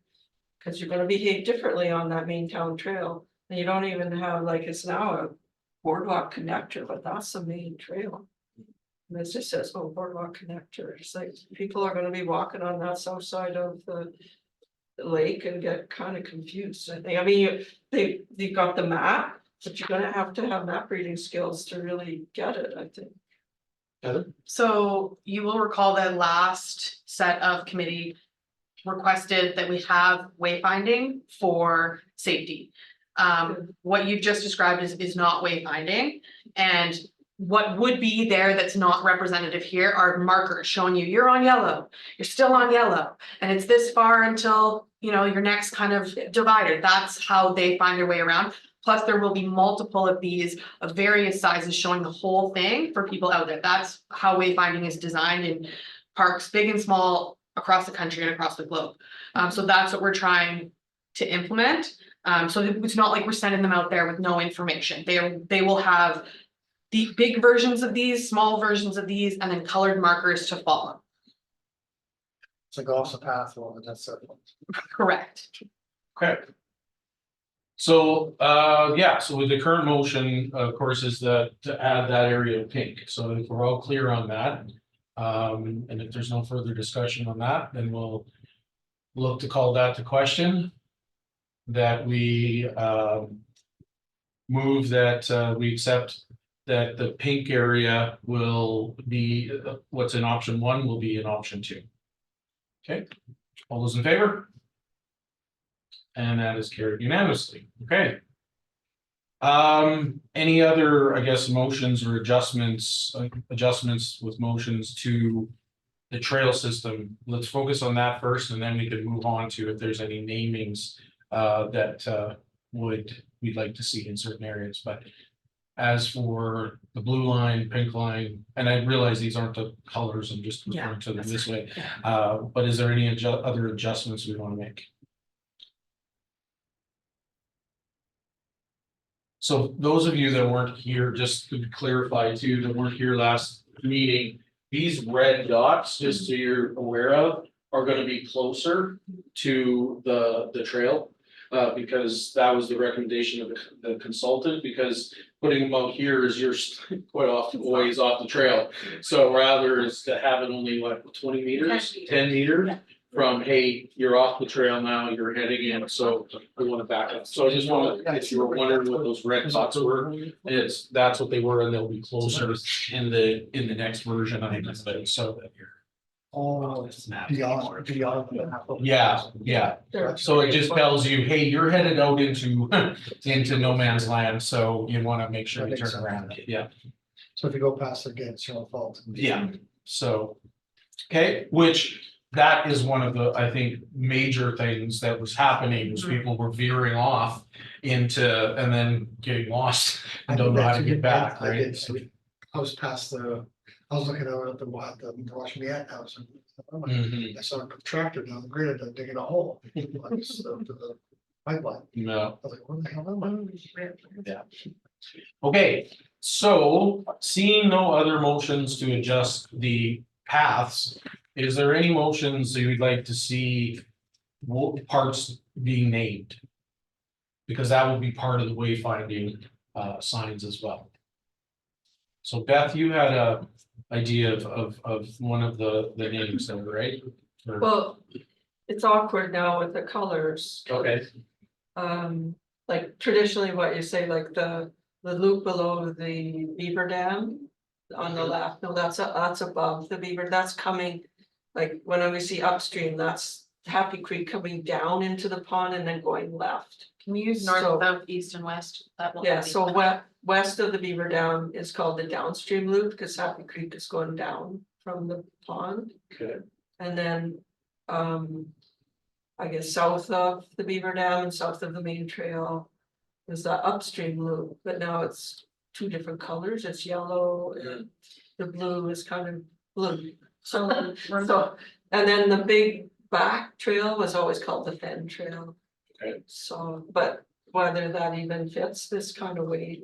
Cause you're gonna behave differently on that main town trail, and you don't even have, like, it's now a boardwalk connector, but that's the main trail. And it just says, oh, boardwalk connector, it's like, people are gonna be walking on that south side of the lake and get kind of confused, I think, I mean, you've got the map, but you're gonna have to have map reading skills to really get it, I think. Heather? so you will recall that last set of committee requested that we have wayfinding for safety. What you've just described is not wayfinding, and what would be there that's not representative here are markers showing you you're on yellow, you're still on yellow, and it's this far until, you know, your next kind of divider. That's how they find their way around. Plus, there will be multiple of these of various sizes showing the whole thing for people out there. That's how wayfinding is designed in parks, big and small, across the country and across the globe. So that's what we're trying to implement. So it's not like we're sending them out there with no information. They will have the big versions of these, small versions of these, and then colored markers to follow. It's like off the path, well, that's it. Correct. Okay. So, yeah, so with the current motion, of course, is that to add that area of pink, so if we're all clear on that. And if there's no further discussion on that, then we'll look to call that to question. That we, move that, we accept that the pink area will be, what's in option 1 will be in option 2. Okay, all those in favor? And that is carried unanimously, okay. Any other, I guess, motions or adjustments with motions to the trail system? Let's focus on that first, and then we can move on to if there's any namings that we'd like to see in certain areas, but as for the blue line, pink line, and I realize these aren't the colors, I'm just referring to them this way. But is there any other adjustments we want to make? So those of you that weren't here, just to clarify too, that weren't here last meeting, these red dots, just so you're aware of, are gonna be closer to the trail. Because that was the recommendation of the consultant, because putting them out here is you're quite often ways off the trail. So rather is to have it only like 20 meters, 10 meters. From, hey, you're off the trail now, you're heading in, so we want to back up. So I just want to, if you were wondering what those red dots were, that's what they were, and they'll be closer in the next version, I think, so. Oh, it's beyond. Yeah, so it just tells you, hey, you're headed out into no man's land, so you want to make sure you turn around, yeah. So if you go past the gate, it's your own fault. Yeah, so, okay, which that is one of the, I think, major things that was happening, was Mm-hmm. people were veering off into, and then getting lost and don't know how to get back, I right? did, I was past I was looking over at the watching the ant house. And Mhm. I saw a tractor down the grid digging a hole. Like, so, to the pipeline. No. I was like, where the hell am I? Okay, so seeing no other motions to adjust the paths, is there any motions that you'd like to see parts being named? Because that will be part of the wayfinding signs as well. So Beth, you had a idea of one of the names there, right? Or- Well, it's awkward now with the colors. Okay, Like traditionally what you say, like the loop below the Beaver Dam. On the left, no, that's above the Beaver, that's coming, like when we see upstream, that's Happy Creek coming down into the pond and then going left. Can we use north, So- south, east and west? That will Yeah, help me. so west of the Beaver Dam is called the downstream loop, because Happy Creek is going down from the pond. okay, And then, I guess south of the Beaver Dam and south of the main trail is the upstream loop, but now it's two different colors, it's yellow and the blue is kind of blue. So, and then the big back trail was always called the Fen Trail. Okay. So, but whether that even fits this kind of way,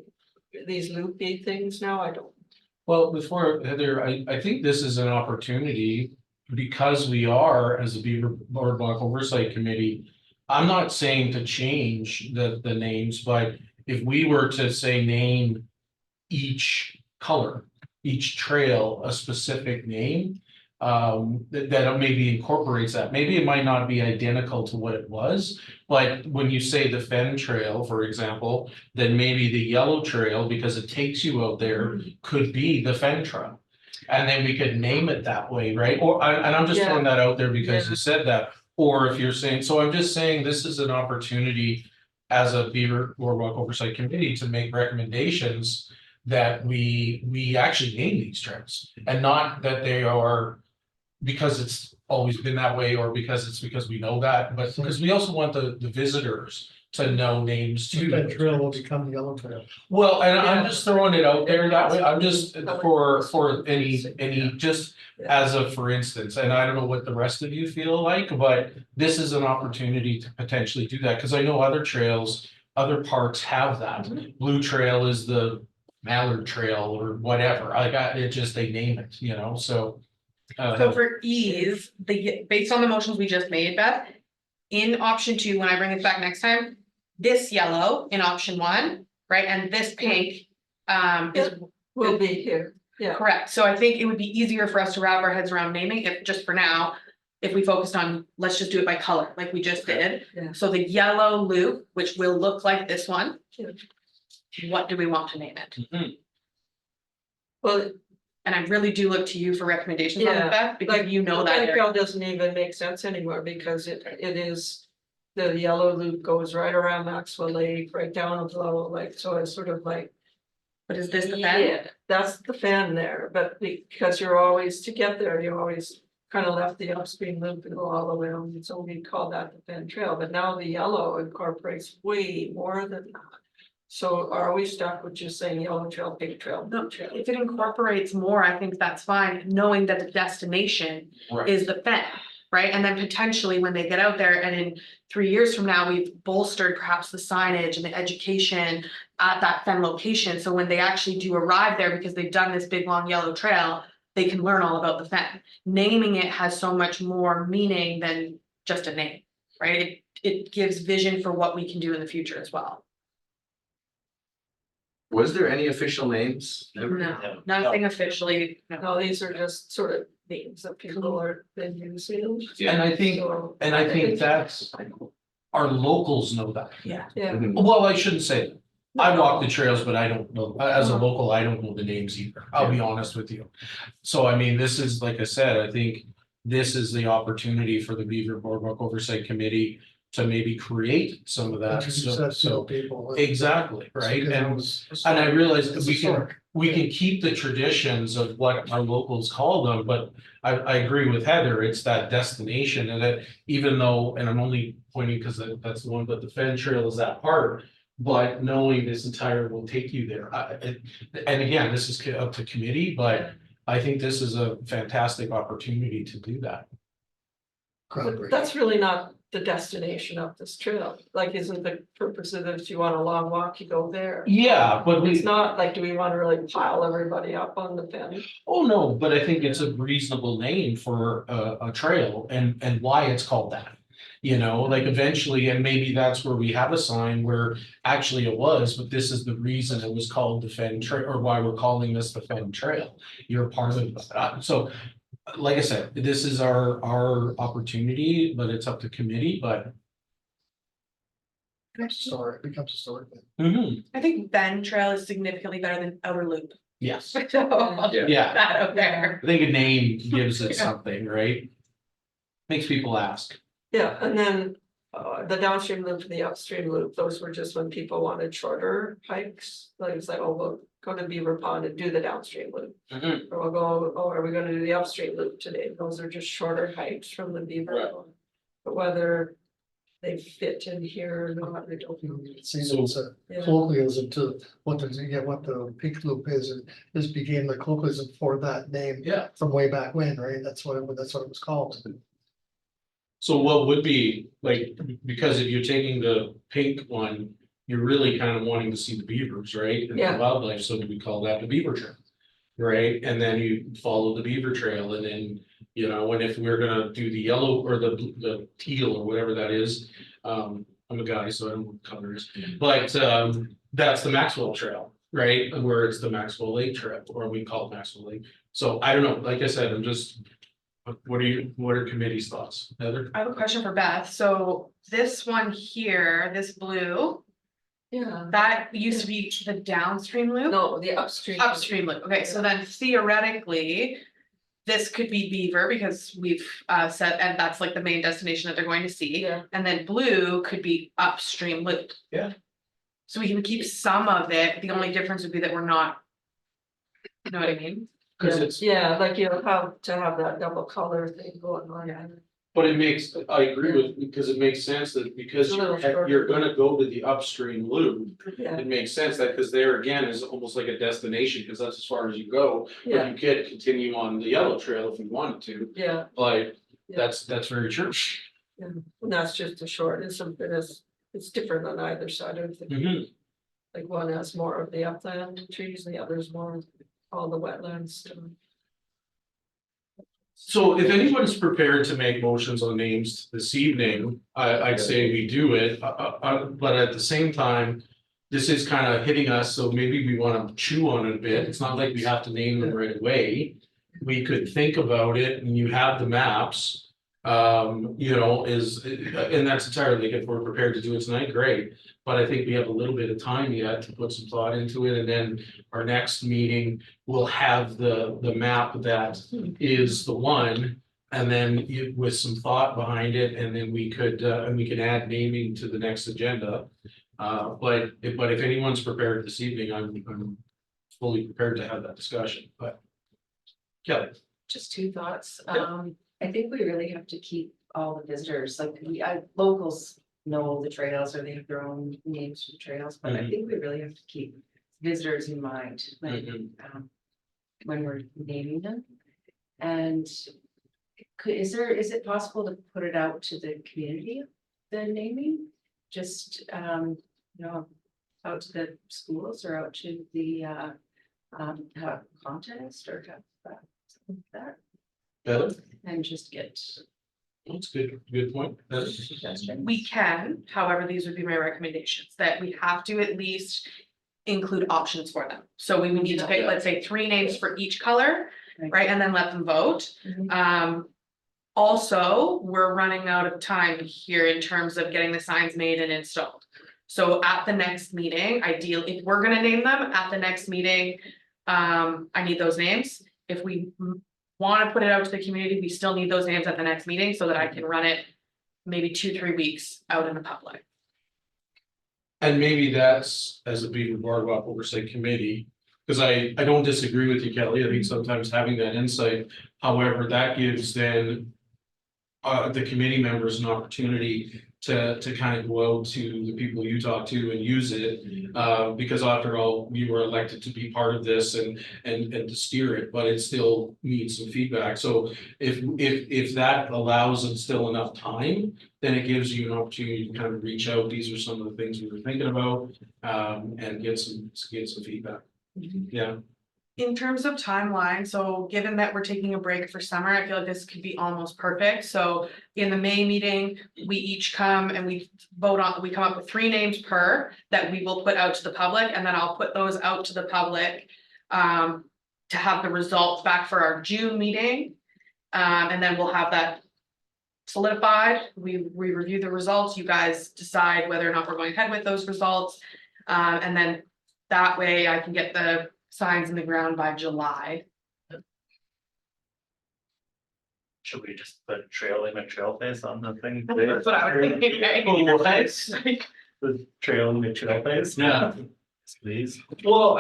these loopy things now, I don't. well, before Heather, I think this is an opportunity. Because we are, as a Beaver Boardwalk Oversight Committee, I'm not saying to change the names, but if we were to say name each color, each trail a specific name, that maybe incorporates that. Maybe it might not be identical to what it was, but when you say the Fen Trail, for example, then maybe the yellow trail, because it takes you out there, could be the Fen Trail. And then we could name it that way, right? Or, and I'm just Yeah. throwing that out there because Yeah. you said that. Or if you're saying, so I'm just saying this is an opportunity as a Beaver Boardwalk Oversight Committee to make recommendations that we actually name these trails, and not that they are because it's always been that way, or because we know that, but because we also want the visitors to know names too. That trail will become the yellow trail. Well, and I'm Yeah. just throwing it out there that way, I'm just for any, just as a, for instance, and I don't know what the rest of you feel like, but this is an opportunity to potentially do that, because I know other trails, other parks have that. Blue Trail is the Mallard Trail or whatever, like, it just, they name it, you know, so. So for ease, based on the motions we just made, Beth, in option 2, when I bring it back next time, this yellow in option 1, right, and this pink is Will be here, yeah. correct. So I think it would be easier for us to wrap our heads around naming it just for now. If we focused on, let's just do it by color, like we just did. Yeah. So the yellow loop, which will look like this one. Yeah. What do we want to name it? Well, And I really do look to you for recommendations on Yeah, that, because like, you know the that Fen area. Trail doesn't even make sense anymore because it is. The yellow loop goes right around Maxwell Lake, right down below, like, so it's sort of like. But is this the Fen? Yeah, that's the Fen there, but because you're always, to get there, you always kind of left the upstream loop and go all the way around, so we call that the Fen Trail, but now the yellow incorporates way more than that. So are we stuck with just saying yellow trail, pink trail, blue trail? If it incorporates more, I think that's fine, knowing that the destination is the Fen, right? And then potentially when they get out there and in 3 years from now, we've bolstered perhaps the signage and the education at that Fen location. So when they actually do arrive there, because they've done this big long yellow trail, they can learn all about the Fen. Naming it has so much more meaning than just a name, right? It gives vision for what we can do in the future as well. Was there any official names? No, nothing officially, no. No, these are just sort of names that people are been using. And I think, So, that's, our locals know that. Yeah. Yeah, Well, I shouldn't say that. I walk the trails, but I don't know, as a local, I don't know the names either, I'll be honest with you. So I mean, this is, like I said, I think this is the opportunity for the Beaver Boardwalk Oversight Committee to maybe create some of that, Introduce that to so, people. exactly, right? Because it And was I realize it's we can, historic. we can keep the traditions of what our locals call them, but I agree with Heather, it's that destination and that even though, and I'm only pointing because that's the one, but the Fen Trail is that part. But knowing this entire will take you there, and again, this is up to committee, but I think this is a fantastic opportunity to do that. But that's really not the destination of this trail, like, isn't the purpose of this, you want a long walk, you go there. Yeah, but It's we, not like, do we wanna really pile everybody up on the fen? oh no, but I think it's a reasonable name for a trail and why it's called that. You know, like eventually, and maybe that's where we have a sign where actually it was, but this is the reason it was called the Fen Trail, or why we're calling this the Fen Trail. You're part of that, so. Like I said, this is our opportunity, but it's up to committee, but. Historic, it becomes historic. Mhm, I think Bend Trail is significantly better than Outer Loop. yes, So I'll Yeah. put yeah, that out there. I think a name gives it Yeah. something, right? Makes people ask. Yeah, and then the downstream loop and the upstream loop, those were just when people wanted shorter hikes. Like it's like, oh, we'll go to Beaver Pond and do the downstream loop. Mhm. Or we'll go, oh, are we gonna do the upstream loop today? Those are just shorter hikes from the Beaver. Right. Pond. But whether they fit in here or not, I don't know. See, it's a Yeah. colloquialism to what the pink loop is became the colloquialism for that name Yeah. from way back when, right? That's what it was called. So what would be, like, because if you're taking the pink one, you're really kind of wanting to see the beavers, right? And the Yeah. wildlife, so we call that the beaver trail. Right, and then you follow the beaver trail and then, you know, and if we're gonna do the yellow or the teal or whatever that is. I'm a guy, so I don't know colors, but that's the Maxwell Trail, right? Where it's the Maxwell Lake Trail, or we call it Maxwell Lake. So I don't know, like I said, I'm just. What are committee's thoughts, Heather? I have a question for Beth. So this one here, this blue, Yeah. that used to be the downstream loop? No, the upstream. Upstream loop. Okay, so then theoretically, this could be Beaver because we've said, and that's like the main destination that they're going to see. Yeah. And then blue could be upstream loop. Yeah. So we can keep some of it. The only difference would be that we're not. You know what I mean? Cause it's, Yeah, like you'll have to have that double color thing going on. Yeah. but it makes, I agree with, because it makes sense that because It's a little shorter. you're gonna go to the upstream loop. Yeah, It makes sense that, because there again is almost like a destination, because that's as far as you go, but yeah, you could continue on the yellow trail if you wanted to, yeah, but Yeah. that's very true. and that's just a short, it's different on either side of the. Mhm. Like one has more of the upland trees and the other's more of all the wetlands stuff. So if anyone's prepared to make motions on names this evening, I'd say we do it, but at the same time. This is kind of hitting us, so maybe we want to chew on it a bit, it's not like we have to name them right away. We could think about it and you have the maps. You know, and that's entirely, if we're prepared to do it tonight, great. But I think we have a little bit of time yet to put some thought into it, and then our next meeting will have the map that is the one. And then with some thought behind it, and then we could add naming to the next agenda. But if anyone's prepared this evening, I'm fully prepared to have that discussion, but. Kelly. Just two thoughts. Yeah. I think we really have to keep all the visitors, like locals know the trails or they have their own names for the trails, but I Mhm. think we really have to keep visitors in mind Mhm. when we're naming them. And is it possible to put it out to the community, the naming? Just, you know, out to the schools or out to the, have a contest or have something like that, Heather? and just get That's good point. Heather? suggestions. We can, however, these would be my recommendations, that we have to at least include options for them. So we would need to pick, Yeah. let's say, 3 names for each color, right, and then let them vote. Mhm. Also, we're running out of time here in terms of getting the signs made and installed. So at the next meeting, ideally, if we're gonna name them at the next meeting, I need those names. If we wanna put it out to the community, we still need those names at the next meeting so that I can run it maybe 2-3 weeks out in the public. And maybe that's as a Beaver Boardwalk Oversight Committee, because I don't disagree with you, Kelly. I think sometimes having that insight, however, that gives then the committee members an opportunity to kind of go out to the people you talk to and use it. Because after all, you were elected to be part of this and to steer it, but it still needs some feedback. So if that allows them still enough time, then it gives you an opportunity to kind of reach out. These are some of the things we were thinking about, and get some feedback. Yeah. In terms of timeline, so given that we're taking a break for summer, I feel like this could be almost perfect. So in the May meeting, we each come and we we come up with 3 names per that we will put out to the public, and then I'll put those out to the public to have the results back for our June meeting. And then we'll have that solidified. We review the results. You guys decide whether or not we're going ahead with those results. And then that way I can get the signs in the ground by July. Should we just put trailing a trail face on the thing? That's what I was thinking, right? Like, The trailing a trail face? Yeah. Please. Well,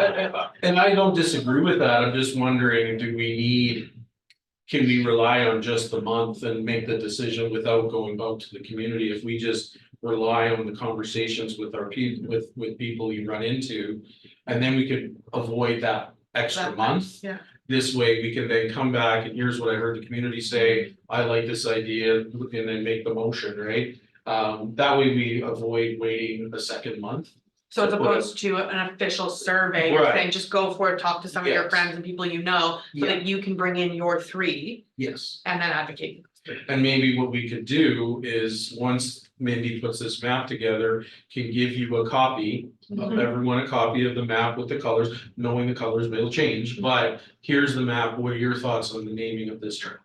and I don't disagree with that. I'm just wondering, can we rely on just the month and make the decision without going out to the community? If we just rely on the conversations with our people, with people you run into, and then we could avoid that extra month. yeah. This way we can then come back and here's what I heard the community say, I like this idea, and then make the motion, right? That way we avoid waiting a second month. So as opposed to an official survey, you're Right. saying just go for it, talk to some of your Yes. friends and people you know, so that you can bring in your 3 Yes. and then advocate. And maybe what we could do is, once Mindy puts this map together, can give you a copy. Of Mhm. everyone a copy of the map with the colors, knowing the colors will change, but here's the map, what are your thoughts on the naming of this trail?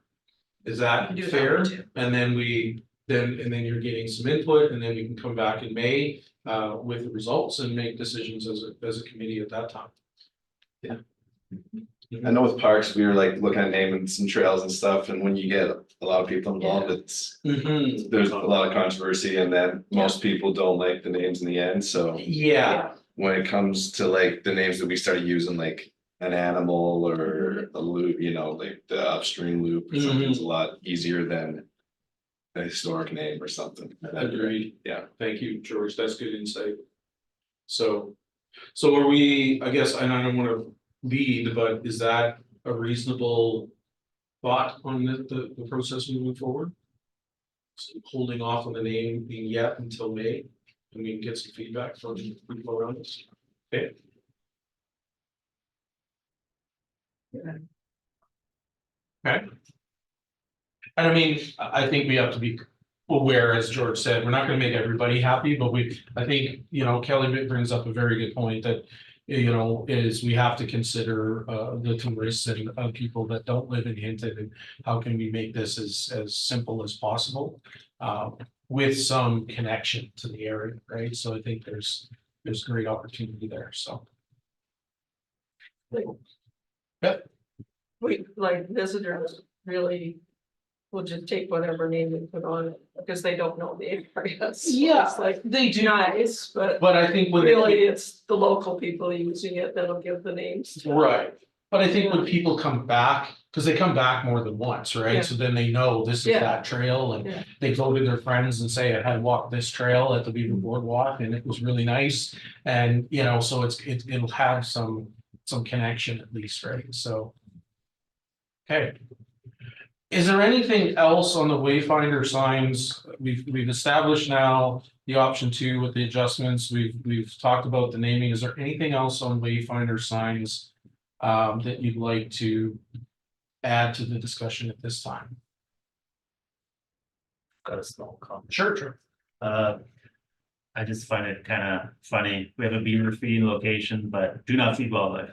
Is that Do it that fair? way too. And then then you're getting some input, and then we can come back in May with the results and make decisions as a committee at that time. Yeah. I know with parks, we were like looking at naming some trails and stuff, and when you get a lot of people involved, Mhm. there's a lot of controversy, and then most people don't like the names in the end, so. Yeah, When it comes to like the names that we started using, like an animal or a loop, like the upstream loop or something, it's a lot easier than. A historic name or something. agreed. Yeah. Thank you, George, that's good insight. So are we, I guess, and I don't wanna lead, but is that a reasonable thought on the process moving forward? So holding off on the name being yet until May, and we can get some feedback from people around us. Okay. Okay. And I mean, I think we have to be aware, as George said, we're not gonna make everybody happy, but I think, Kelly brings up a very good point that. Is we have to consider the tourists and people that don't live in Hinton, and how can we make this as simple as possible? With some connection to the area, right? So I think there's great opportunity there, so. We, like, visitors really will just take whatever name we put on it, because they don't know the area. So it's like, they nice, but But I think when really it's the local people using it that'll give the names. right, but I think when people come back, because they come back more than once, right? Yeah. So then they know this is Yeah. that trail, and Yeah. they go to their friends and say, I had walked this trail at the Beaver Boardwalk and it was really nice. And, so it'll have some connection at least, right? So. Okay. Is there anything else on the wayfinder signs? We've established now the option 2 with the adjustments. We've talked about the naming. Is there anything else on wayfinder signs that you'd like to add to the discussion at this time? Got a small comment. Sure. I just find it kind of funny. We have a beaver feeding location, but do not feed wildlife.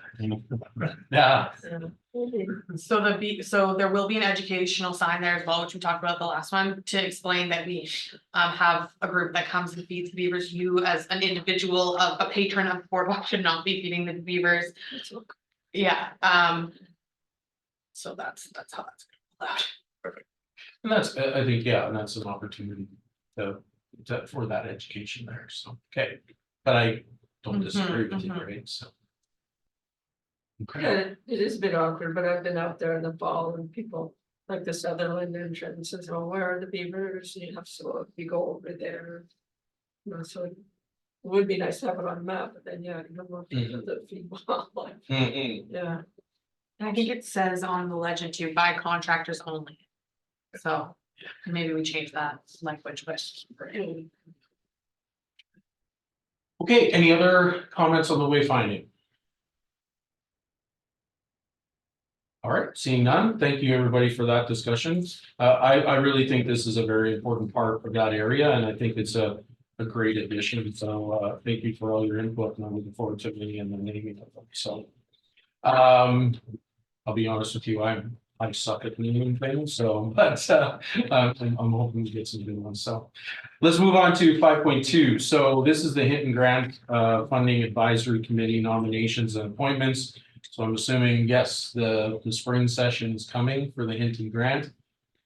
Yeah. So there will be an educational sign there as well, which we talked about the last one, to explain that we have a group that comes and feeds the beavers. You as an individual, a patron of Boardwalk, should not be feeding the beavers. Yeah, so that's how that's allowed. And that's, I think, yeah, and that's an opportunity for that education there, so, okay, but I don't disagree with you, Mhm, right, so. Yeah, Okay, it is a bit awkward, but I've been out there in the fall and people like the Sutherland entrance says, oh, where are the beavers? And you have to, you go over there. You know, so it would be nice to have it on a map, but then, yeah, you don't want people to feed wildlife. Mhm. Yeah. I think it says on the legend too, by contractors only. So maybe we change that language, but. Okay, any other comments on the wayfinding? All right, seeing none, thank you everybody for that discussion. I really think this is a very important part of that area, and I think it's a great addition, so, thank you for all your input, and I'm looking forward to meeting and the naming of them, so. I'll be honest with you, I suck at naming things, so, but, I'm hoping to get some good ones, so. Let's move on to 5.2, so this is the Hinton Grant, Funding Advisory Committee nominations and appointments. So I'm assuming, yes, the spring session is coming for the Hinton Grant.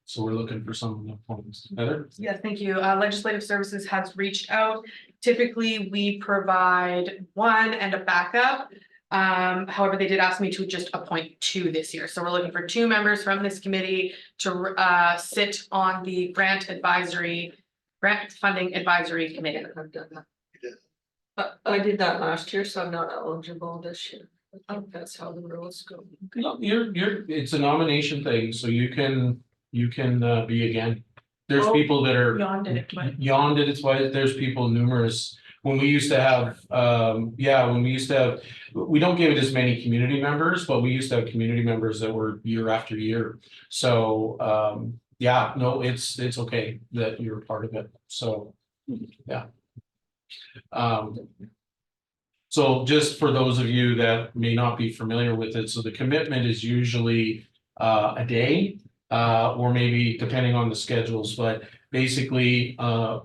So we're looking for some appointments. Heather? Yes, thank you. Legislative Services has reached out. Typically, we provide one and a backup. However, they did ask me to just appoint two this year. So we're looking for two members from this committee to sit on the grant funding advisory committee. I've done that. I did that last year, so I'm not eligible this year. I think that's how the rules go. No, it's a nomination thing, so you can be again. There's Oh, people that are. Jan did it, but- Jan did it twice. There's people numerous. When we used to have, we don't give it as many community members, but we used to have community members that were year after year. So, yeah, no, it's okay that you're a part of it. So, yeah. So just for those of you that may not be familiar with it, so the commitment is usually a day. Or maybe depending on the schedules, but basically,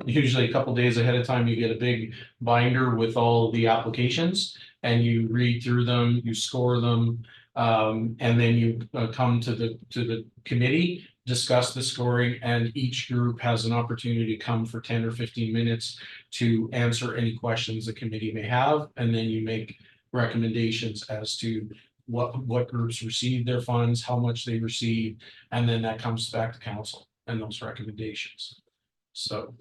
usually a couple days ahead of time, you get a big binder with all the applications. And you read through them, you score them, and then you come to the committee, discuss the scoring, and each group has an opportunity to come for 10 or 15 minutes to answer any questions the committee may have, and then you make recommendations as to what groups received their funds, how much they received, and then that comes back to council and those recommendations. So,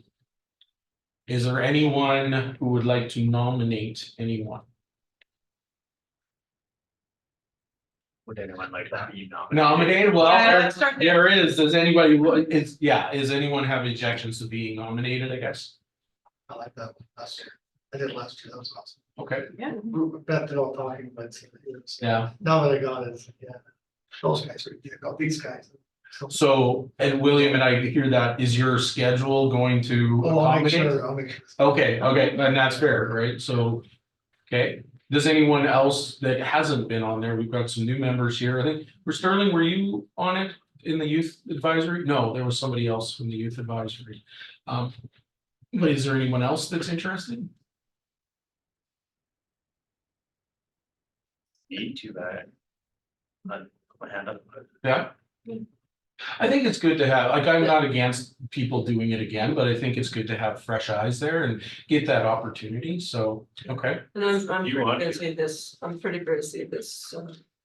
is there anyone who would like to nominate anyone? Would anyone like that? You know? Nominated, well, let's start there. there is, does anybody, does anyone have objections to being nominated, I guess? I like that last year. I did last year, that was awesome. Okay, Beth did all talking, but it's, yeah, now that I got it, yeah. Those guys are, yeah, got these guys. so, and William, and I hear that, is your schedule going to Oh, I'll make accommodate? sure, I'll make sure. Okay, and that's fair, right, so, okay, does anyone else that hasn't been on there, we've got some new members here, I think, Sterling, were you on it in the youth advisory? No, there was somebody else from the youth advisory. But is there anyone else that's interested? Need to that. I put my hand up. Yeah. I think it's good to have, like, I'm not against people doing it again, but I think it's good to have fresh eyes there and get that opportunity, so, okay. And I'm You want pretty busy I'm pretty busy this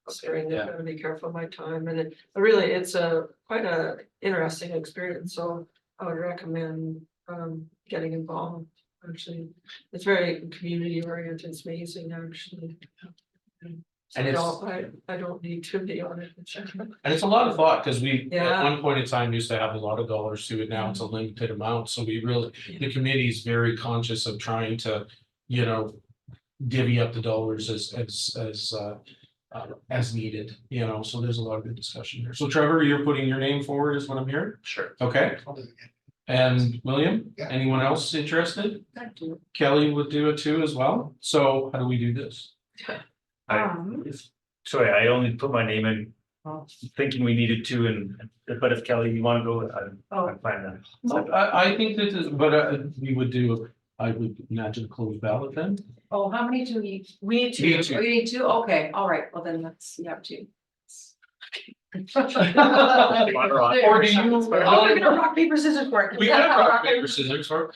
spring. Yeah. I'm gonna be careful of my time, and it's quite a interesting experience, so I would recommend getting involved. Actually, it's very community oriented, it's amazing, actually. So And it's- I don't need to be on it. And it's a lot of thought, because we, at Yeah. one point in time, used to have a lot of dollars to it, now it's a limited amount, so we really, the committee is very conscious of trying to, divvy up the dollars as needed, so there's a lot of good discussion here. So Trevor, you're putting your name forward is what I'm hearing, Sure. okay? I'll do it again. And William, Yeah. anyone else interested? I do. Kelly would do it too as well, so how do we do this? Sorry, I only put my name in thinking we needed to, but if Kelly, you wanna go, I'm fine then. I think that is, but we would do, I would imagine a closed ballot then. Oh, how many do we? We need We need to, two. Oh, you need two? Okay, all right, well then let's, you have two. Or do you? Oh, we're gonna rock, paper, scissors work. We could rock, paper, scissors, or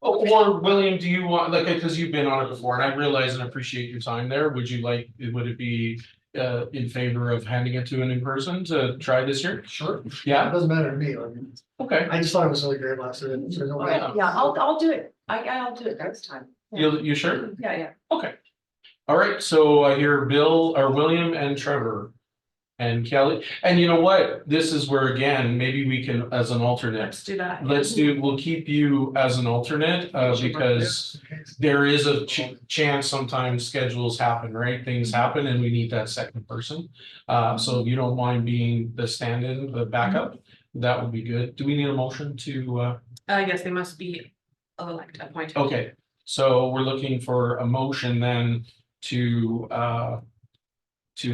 William, do you want, like, because you've been on it before, and I realize and appreciate your time there, would it be in favor of handing it to an in person to try this year? Sure. It Yeah, doesn't matter to me. I mean, okay, I just thought it was really great last year. So no way. Yeah, I'll do it. I'll do it next time. you sure? Yeah. Okay. All right, so I hear Bill or William and Trevor. And Kelly, and you know what, this is where, again, maybe we can, as an alternate, Let's do that. we'll keep you as an alternate, because there is a chance sometimes schedules happen, right? Things happen and we need that second person. So if you don't mind being the stand-in, the backup, that would be good. Do we need a motion to, I guess they must be appointed. okay, so we're looking for a motion then to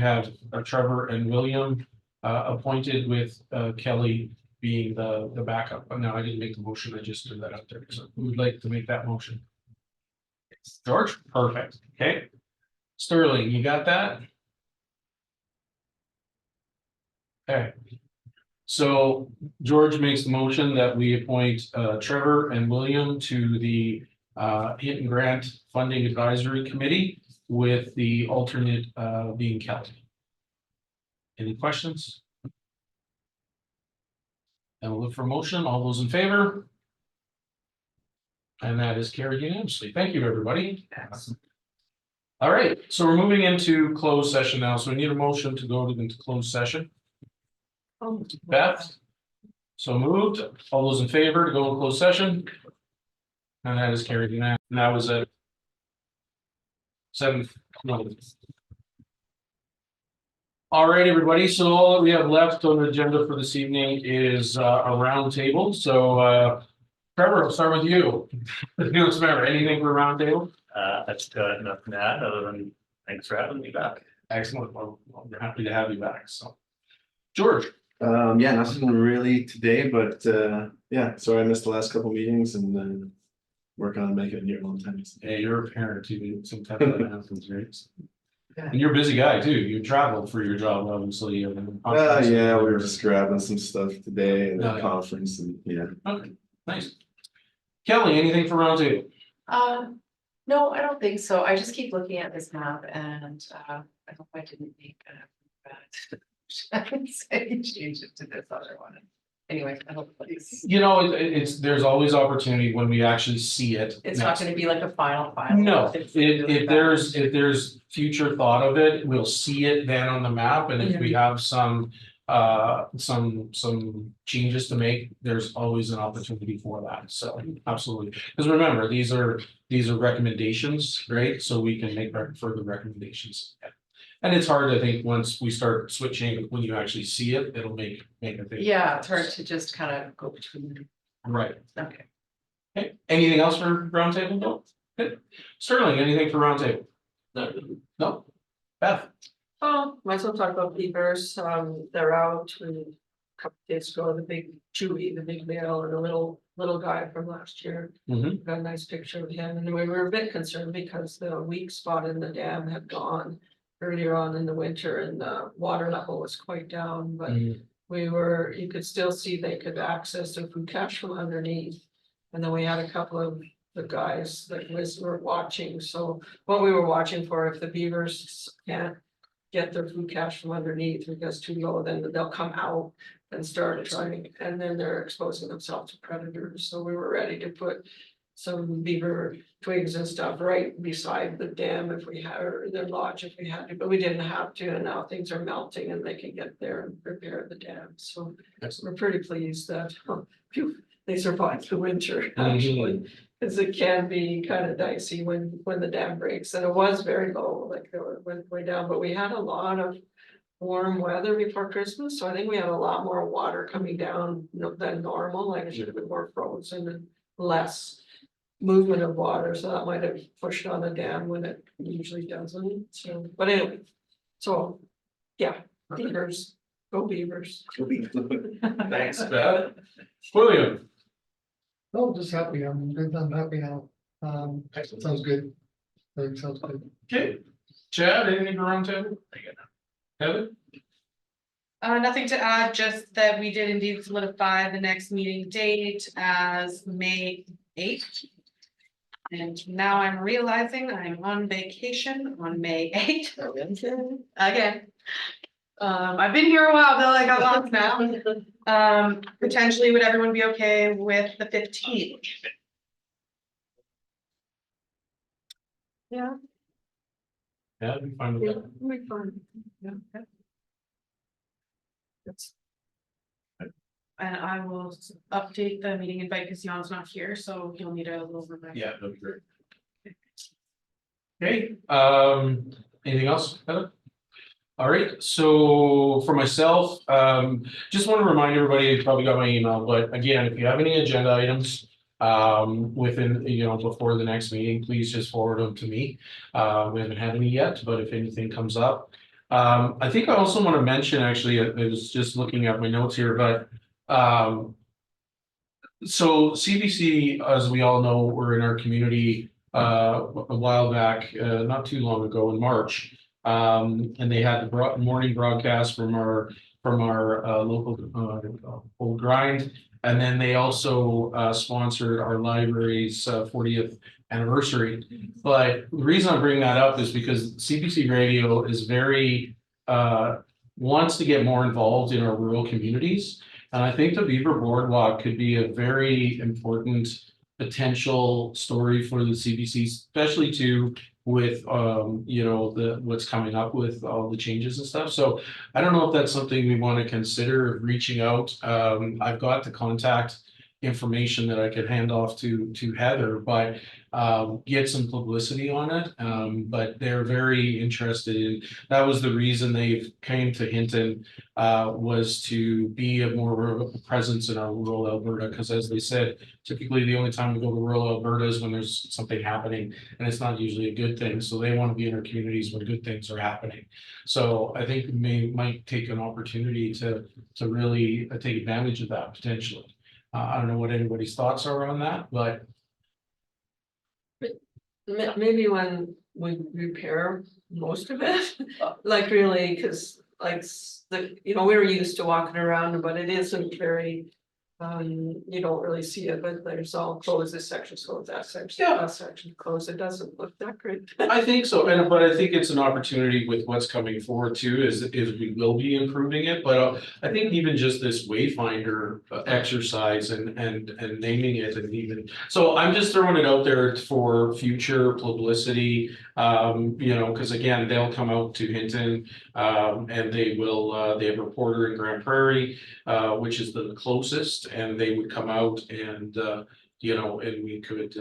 have Trevor and William appointed with Kelly being the backup. But no, I didn't make the motion, I just threw that out there. So who would like to make that motion? George, perfect, okay. Sterling, you got that? Okay. So George makes the motion that we appoint Trevor and William to the Hinton Grant Funding Advisory Committee, with the alternate being Kelly. Any questions? And we'll look for motion. All those in favor? And that is carried unanimously. Thank you, everybody. All right, so we're moving into closed session now. So we need a motion to go into closed session. Beth? So moved. All those in favor to go into closed session? And that is carried unanimously. And that was at 7. All right, everybody, so all that we have left on the agenda for this evening is a round table. So Trevor, I'll start with you. Remember anything for a round table? That's got nothing to add other than thanks for having me back. Excellent. Well, we're happy to have you back. So George. Yeah, nothing really today, but yeah, sorry I missed the last couple meetings and then working on making it here a long time. Hey, you're a parent too, sometimes that happens, right? And you're a busy guy too, you travel for your job, obviously. Yeah, we were just grabbing some stuff today and No, the yeah. conference and yeah. Okay, nice. Kelly, anything for roundtable? No, I don't think so. I just keep looking at this map and I hope I didn't make a bad. I would say change it to this other one. Anyway, I hope it's. You know, there's always opportunity when we actually see it. It's not gonna be like a final. No, It's if really bad. if there's future thought of it, we'll see it then on the map, and if we have some changes to make, there's always an opportunity for that, so absolutely. Because remember, these are recommendations, right? So we can make further recommendations. And it's hard, I think, once we start switching, when you actually see it, it'll make a big. Yeah, it's hard to just kind of go between them. Right. Okay. Okay, anything else for roundtable? No? Good. Sterling, anything for roundtable? No? Beth? Oh, myself talk about beavers, they're out, a couple days ago, the big Chewy, the big male, and the little guy from last year. Mhm. Got a nice picture of him, and we were a bit concerned because the weak spot in the dam had gone earlier on in the winter and the water level was quite down, but you could still see they could access their food cache from underneath. And then we had a couple of the guys that were watching, so what we were watching for, if the beavers can't get their food cache from underneath because too low, then they'll come out and start trying, and then they're exposing themselves to predators, so we were ready to put some beaver twigs and stuff right beside the dam if we had, or their lodge if we had to, but we didn't have to, and now things are melting and they can get there and repair the dam, so we're pretty pleased that, phew, they survived the winter, actually. Cause it can be kind of dicey when the dam breaks, and it was very low, like it went way down, but we had a lot of warm weather before Christmas, so I think we had a lot more water coming down than normal, like it should have been more frozen and less movement of water, so that might have pushed on the dam when it usually doesn't, so, but anyway. So, yeah, beavers, go beavers. Thanks, Beth. William? Oh, just happy. I'm happy now. Sounds good. Sounds good. Okay. Chad, anything for roundtable? Heather? Nothing to add, just that we did indeed solidify the next meeting date as May 8th. And now I'm realizing I'm on vacation on May 8th. Again. I've been here a while, Bill, I got lost now. Potentially, would everyone be okay with the 15th? Yeah. Yeah, I'd be fine with that. We're fine. And I will update the meeting invite because Jan's not here, so he'll need a little reminder. Yeah, that'd be great. Okay, anything else, Heather? All right, so for myself, just want to remind everybody, you probably got my email, but again, if you have any agenda items. Within, before the next meeting, please just forward them to me. We haven't had any yet, but if anything comes up. I think I also want to mention, actually, I was just looking at my notes here, but. So CBC, as we all know, were in our community a while back, not too long ago in March. And they had the morning broadcast from our local Old Grind. And then they also sponsored our library's 40th anniversary. But the reason I'm bringing that up is because CBC Radio is very wants to get more involved in our rural communities. And I think the Beaver Boardwalk could be a very important potential story for the CBC, especially with what's coming up with all the changes and stuff. So I don't know if that's something we want to consider reaching out. I've got the contact information that I could hand off to Heather, but get some publicity on it. But they're very interested in, that was the reason they came to Hinton, was to be a more presence in our rural Alberta, because as they said, typically the only time we go to rural Alberta is when there's something happening, and it's not usually a good thing. So they want to be in our communities when good things are happening. So I think we might take an opportunity to really take advantage of that potentially. I don't know what anybody's thoughts are on that, but Maybe when we repair most of it, like really, because like we were used to walking around, but it isn't very. You don't really see it, but there's all closed this section, so that section, that section closed. It doesn't look that great. I think so, but I think it's an opportunity with what's coming forward too, is we will be improving it, but I think even just this wayfinder exercise and naming it, and even, so I'm just throwing it out there for future publicity, because again, they'll come out to Hinton, and they will, they have a reporter in Grand Prairie, which is the closest, and they would come out and, and we could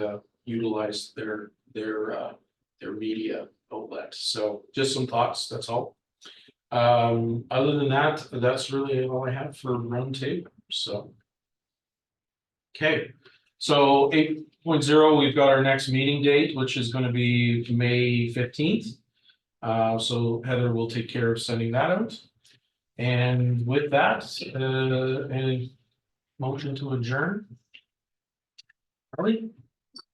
utilize their media outlet. So just some thoughts, that's all. Other than that, that's really all I have for roundtable, so. Okay, so 8.0, we've got our next meeting date, which is going to be May 15th. So Heather will take care of sending that out. And with that, any motion to adjourn? Charlie?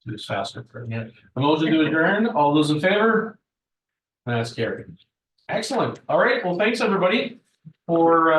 Do this faster. Yeah. A motion to adjourn. All those in favor? That's carried. Excellent. All right. Well, thanks everybody for